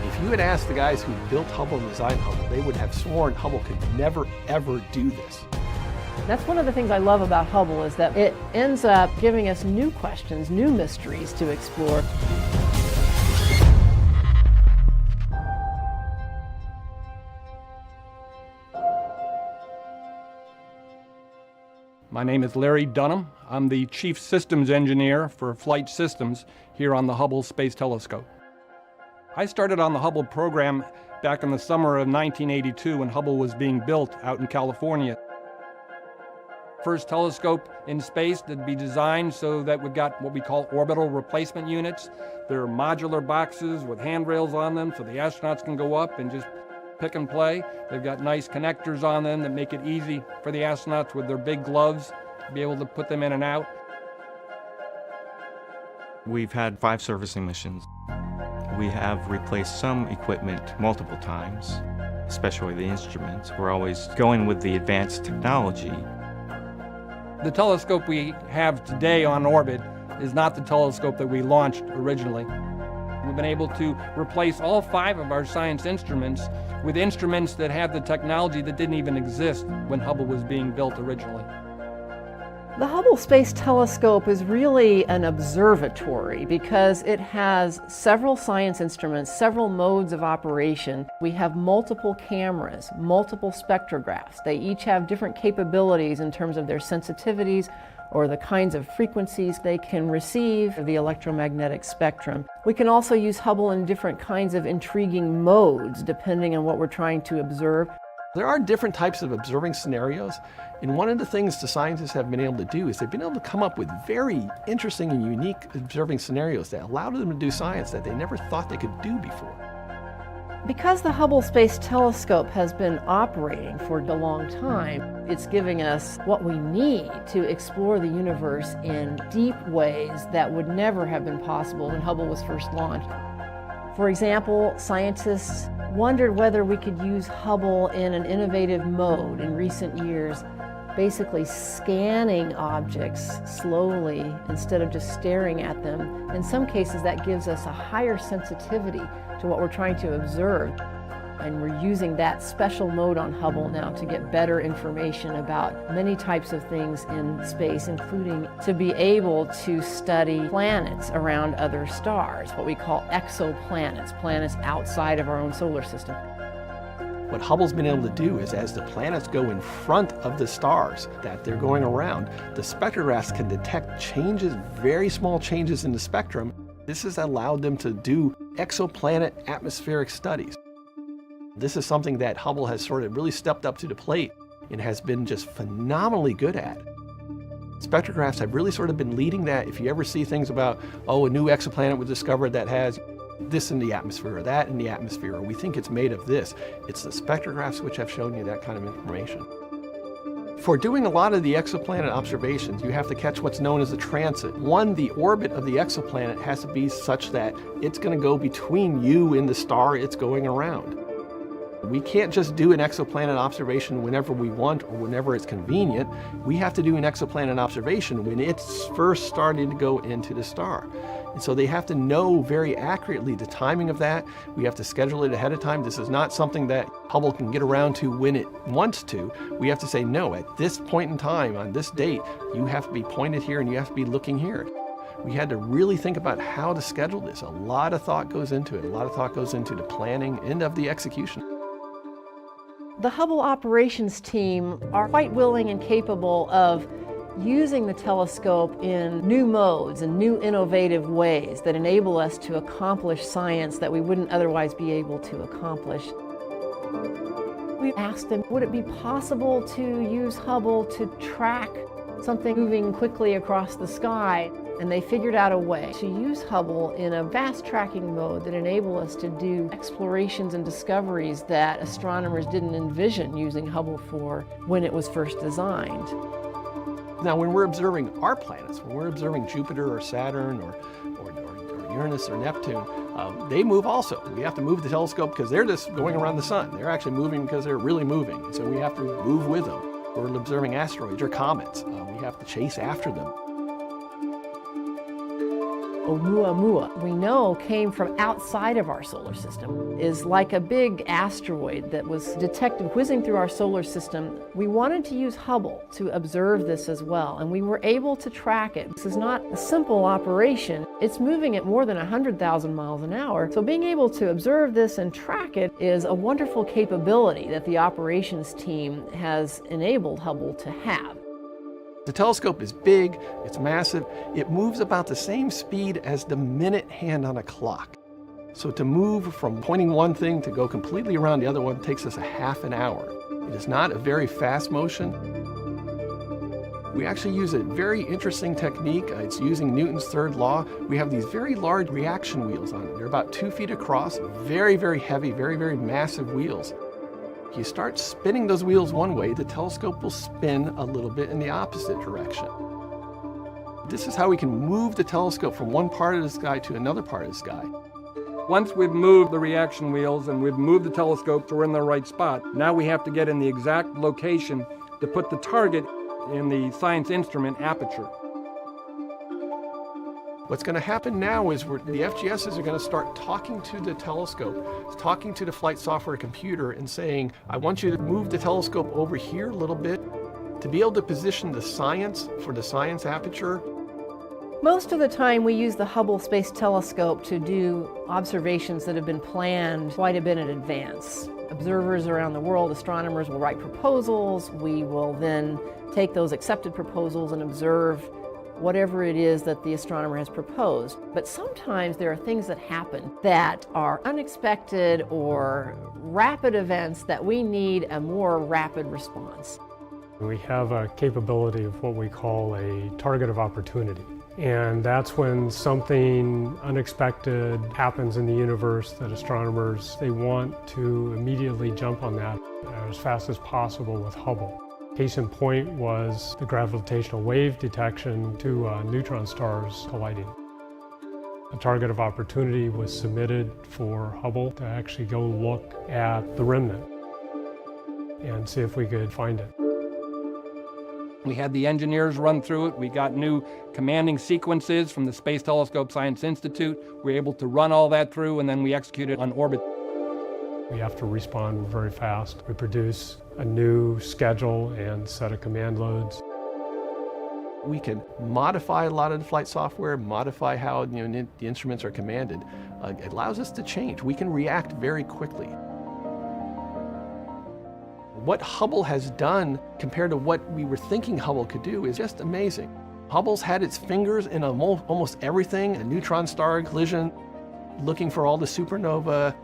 If you had asked the guys who built Hubble and designed Hubble, they would have sworn Hubble could never, ever do this. That's one of the things I love about Hubble, is that it ends up giving us new questions, new mysteries to explore. My name is Larry Dunham. I'm the Chief Systems Engineer for Flight Systems here on the Hubble Space Telescope. I started on the Hubble program back in the summer of 1982 when Hubble was being built out in California. First telescope in space to be designed so that we've got what we call orbital replacement units. They're modular boxes with handrails on them so the astronauts can go up and just pick and play. They've got nice connectors on them that make it easy for the astronauts with their big gloves to be able to put them in and out. We've had 5 servicing missions. We have replaced some equipment multiple times, especially the instruments. We're always going with the advanced technology. The telescope we have today on orbit is not the telescope that we launched originally. We've been able to replace all 5 of our science instruments with instruments that have the technology that didn't even exist when Hubble was being built originally. The Hubble Space Telescope is really an observatory because it has several science instruments, several modes of operation. We have multiple cameras, multiple spectrographs. They each have different capabilities in terms of their sensitivities or the kinds of frequencies they can receive the electromagnetic spectrum. We can also use Hubble in different kinds of intriguing modes depending on what we're trying to observe. There are different types of observing scenarios, and one of the things the scientists have been able to do is they've been able to come up with very interesting and unique observing scenarios that allow them to do science that they never thought they could do before. Because the Hubble Space Telescope has been operating for a long time, it's giving us what we need to explore the universe in deep ways that would never have been possible when Hubble was first launched. For example, scientists wondered whether we could use Hubble in an innovative mode in recent years, basically scanning objects slowly instead of just staring at them. In some cases, that gives us a higher sensitivity to what we're trying to observe. And we're using that special mode on Hubble now to get better information about many types of things in space, including to be able to study planets around other stars, what we call exoplanets, planets outside of our own solar system. What Hubble's been able to do is as the planets go in front of the stars that they're going around, the spectrographs can detect changes, very small changes in the spectrum. This has allowed them to do exoplanet atmospheric studies. This is something that Hubble has sort of really stepped up to the plate and has been just phenomenally good at. Spectrographs have really sort of been leading that. If you ever see things about, oh, a new exoplanet was discovered that has this in the atmosphere or that in the atmosphere, or we think it's made of this, it's the spectrographs which have shown you that kind of information. For doing a lot of the exoplanet observations, you have to catch what's known as a transit. One, the orbit of the exoplanet has to be such that it's going to go between you and the star it's going around. We can't just do an exoplanet observation whenever we want or whenever it's convenient. We have to do an exoplanet observation when it's first starting to go into the star. And so they have to know very accurately the timing of that. We have to schedule it ahead of time. This is not something that Hubble can get around to when it wants to. We have to say, no, at this point in time, on this date, you have to be pointed here and you have to be looking here. We had to really think about how to schedule this. A lot of thought goes into it. A lot of thought goes into the planning and of the execution. The Hubble operations team are quite willing and capable of using the telescope in new modes and new innovative ways that enable us to accomplish science that we wouldn't otherwise be able to accomplish. We asked them, would it be possible to use Hubble to track something moving quickly across the sky? And they figured out a way to use Hubble in a vast tracking mode that enabled us to do explorations and discoveries that astronomers didn't envision using Hubble for when it was first designed. Now, when we're observing our planets, when we're observing Jupiter or Saturn or Uranus or Neptune, they move also. We have to move the telescope because they're just going around the sun. They're actually moving because they're really moving. So we have to move with them. We're observing asteroids or comets. We have to chase after them. Oumuamua, we know came from outside of our solar system, is like a big asteroid that was detected whizzing through our solar system. We wanted to use Hubble to observe this as well, and we were able to track it. This is not a simple operation. It's moving at more than 100,000 miles an hour, so being able to observe this and track it is a wonderful capability that the operations team has enabled Hubble to have. The telescope is big, it's massive, it moves about the same speed as the minute hand on a clock. So to move from pointing one thing to go completely around the other one takes us a half an hour. It is not a very fast motion. We actually use a very interesting technique. It's using Newton's third law. We have these very large reaction wheels on it. They're about 2 feet across, very, very heavy, very, very massive wheels. If you start spinning those wheels one way, the telescope will spin a little bit in the opposite direction. This is how we can move the telescope from one part of the sky to another part of the sky. Once we've moved the reaction wheels and we've moved the telescope so we're in the right spot, now we have to get in the exact location to put the target in the science instrument aperture. What's going to happen now is the FGSs are going to start talking to the telescope, talking to the flight software computer and saying, I want you to move the telescope over here a little bit to be able to position the science for the science aperture. Most of the time we use the Hubble Space Telescope to do observations that have been planned quite a bit in advance. Observers around the world, astronomers will write proposals. We will then take those accepted proposals and observe whatever it is that the astronomer has proposed. But sometimes there are things that happen that are unexpected or rapid events that we need a more rapid response. We have a capability of what we call a target of opportunity. And that's when something unexpected happens in the universe that astronomers, they want to immediately jump on that as fast as possible with Hubble. Case in point was the gravitational wave detection to neutron stars colliding. A target of opportunity was submitted for Hubble to actually go look at the remnant and see if we could find it. We had the engineers run through it. We got new commanding sequences from the Space Telescope Science Institute. We were able to run all that through, and then we executed on orbit. We have to respond very fast. We produce a new schedule and set of command loads. We can modify a lot of the flight software, modify how the instruments are commanded. It allows us to change. We can react very quickly. What Hubble has done compared to what we were thinking Hubble could do is just amazing. Hubble's had its fingers in almost everything, a neutron star collision, looking for all the supernova,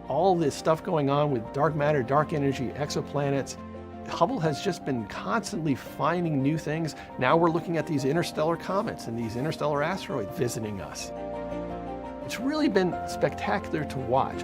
all this stuff going on with dark matter, dark energy, exoplanets. Hubble has just been constantly finding new things. Now we're looking at these interstellar comets and these interstellar asteroids visiting us. It's really been spectacular to watch.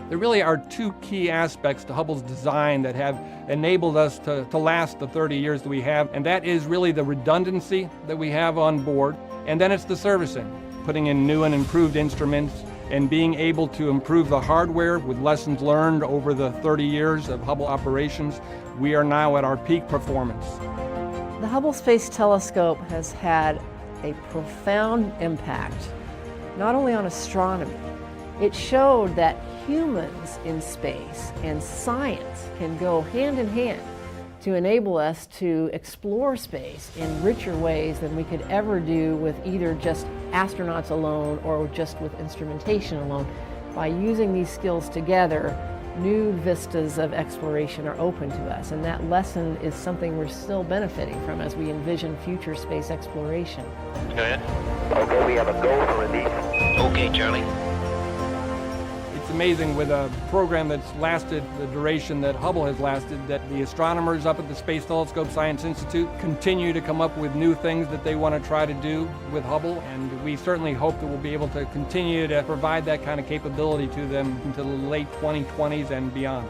There really are two key aspects to Hubble's design that have enabled us to last the 30 years that we have, and that is really the redundancy that we have on board, and then it's the servicing, putting in new and improved instruments, and being able to improve the hardware with lessons learned over the 30 years of Hubble operations. We are now at our peak performance. The Hubble Space Telescope has had a profound impact, not only on astronomy. It showed that humans in space and science can go hand in hand to enable us to explore space in richer ways than we could ever do with either just astronauts alone or just with instrumentation alone. By using these skills together, new vistas of exploration are open to us, and that lesson is something we're still benefiting from as we envision future space exploration. Go ahead. Okay, we have a go for release. Okay, Charlie. It's amazing with a program that's lasted the duration that Hubble has lasted, that the astronomers up at the Space Telescope Science Institute continue to come up with new things that they want to try to do with Hubble, and we certainly hope that we'll be able to continue to provide that kind of capability to them into the late 2020s and beyond.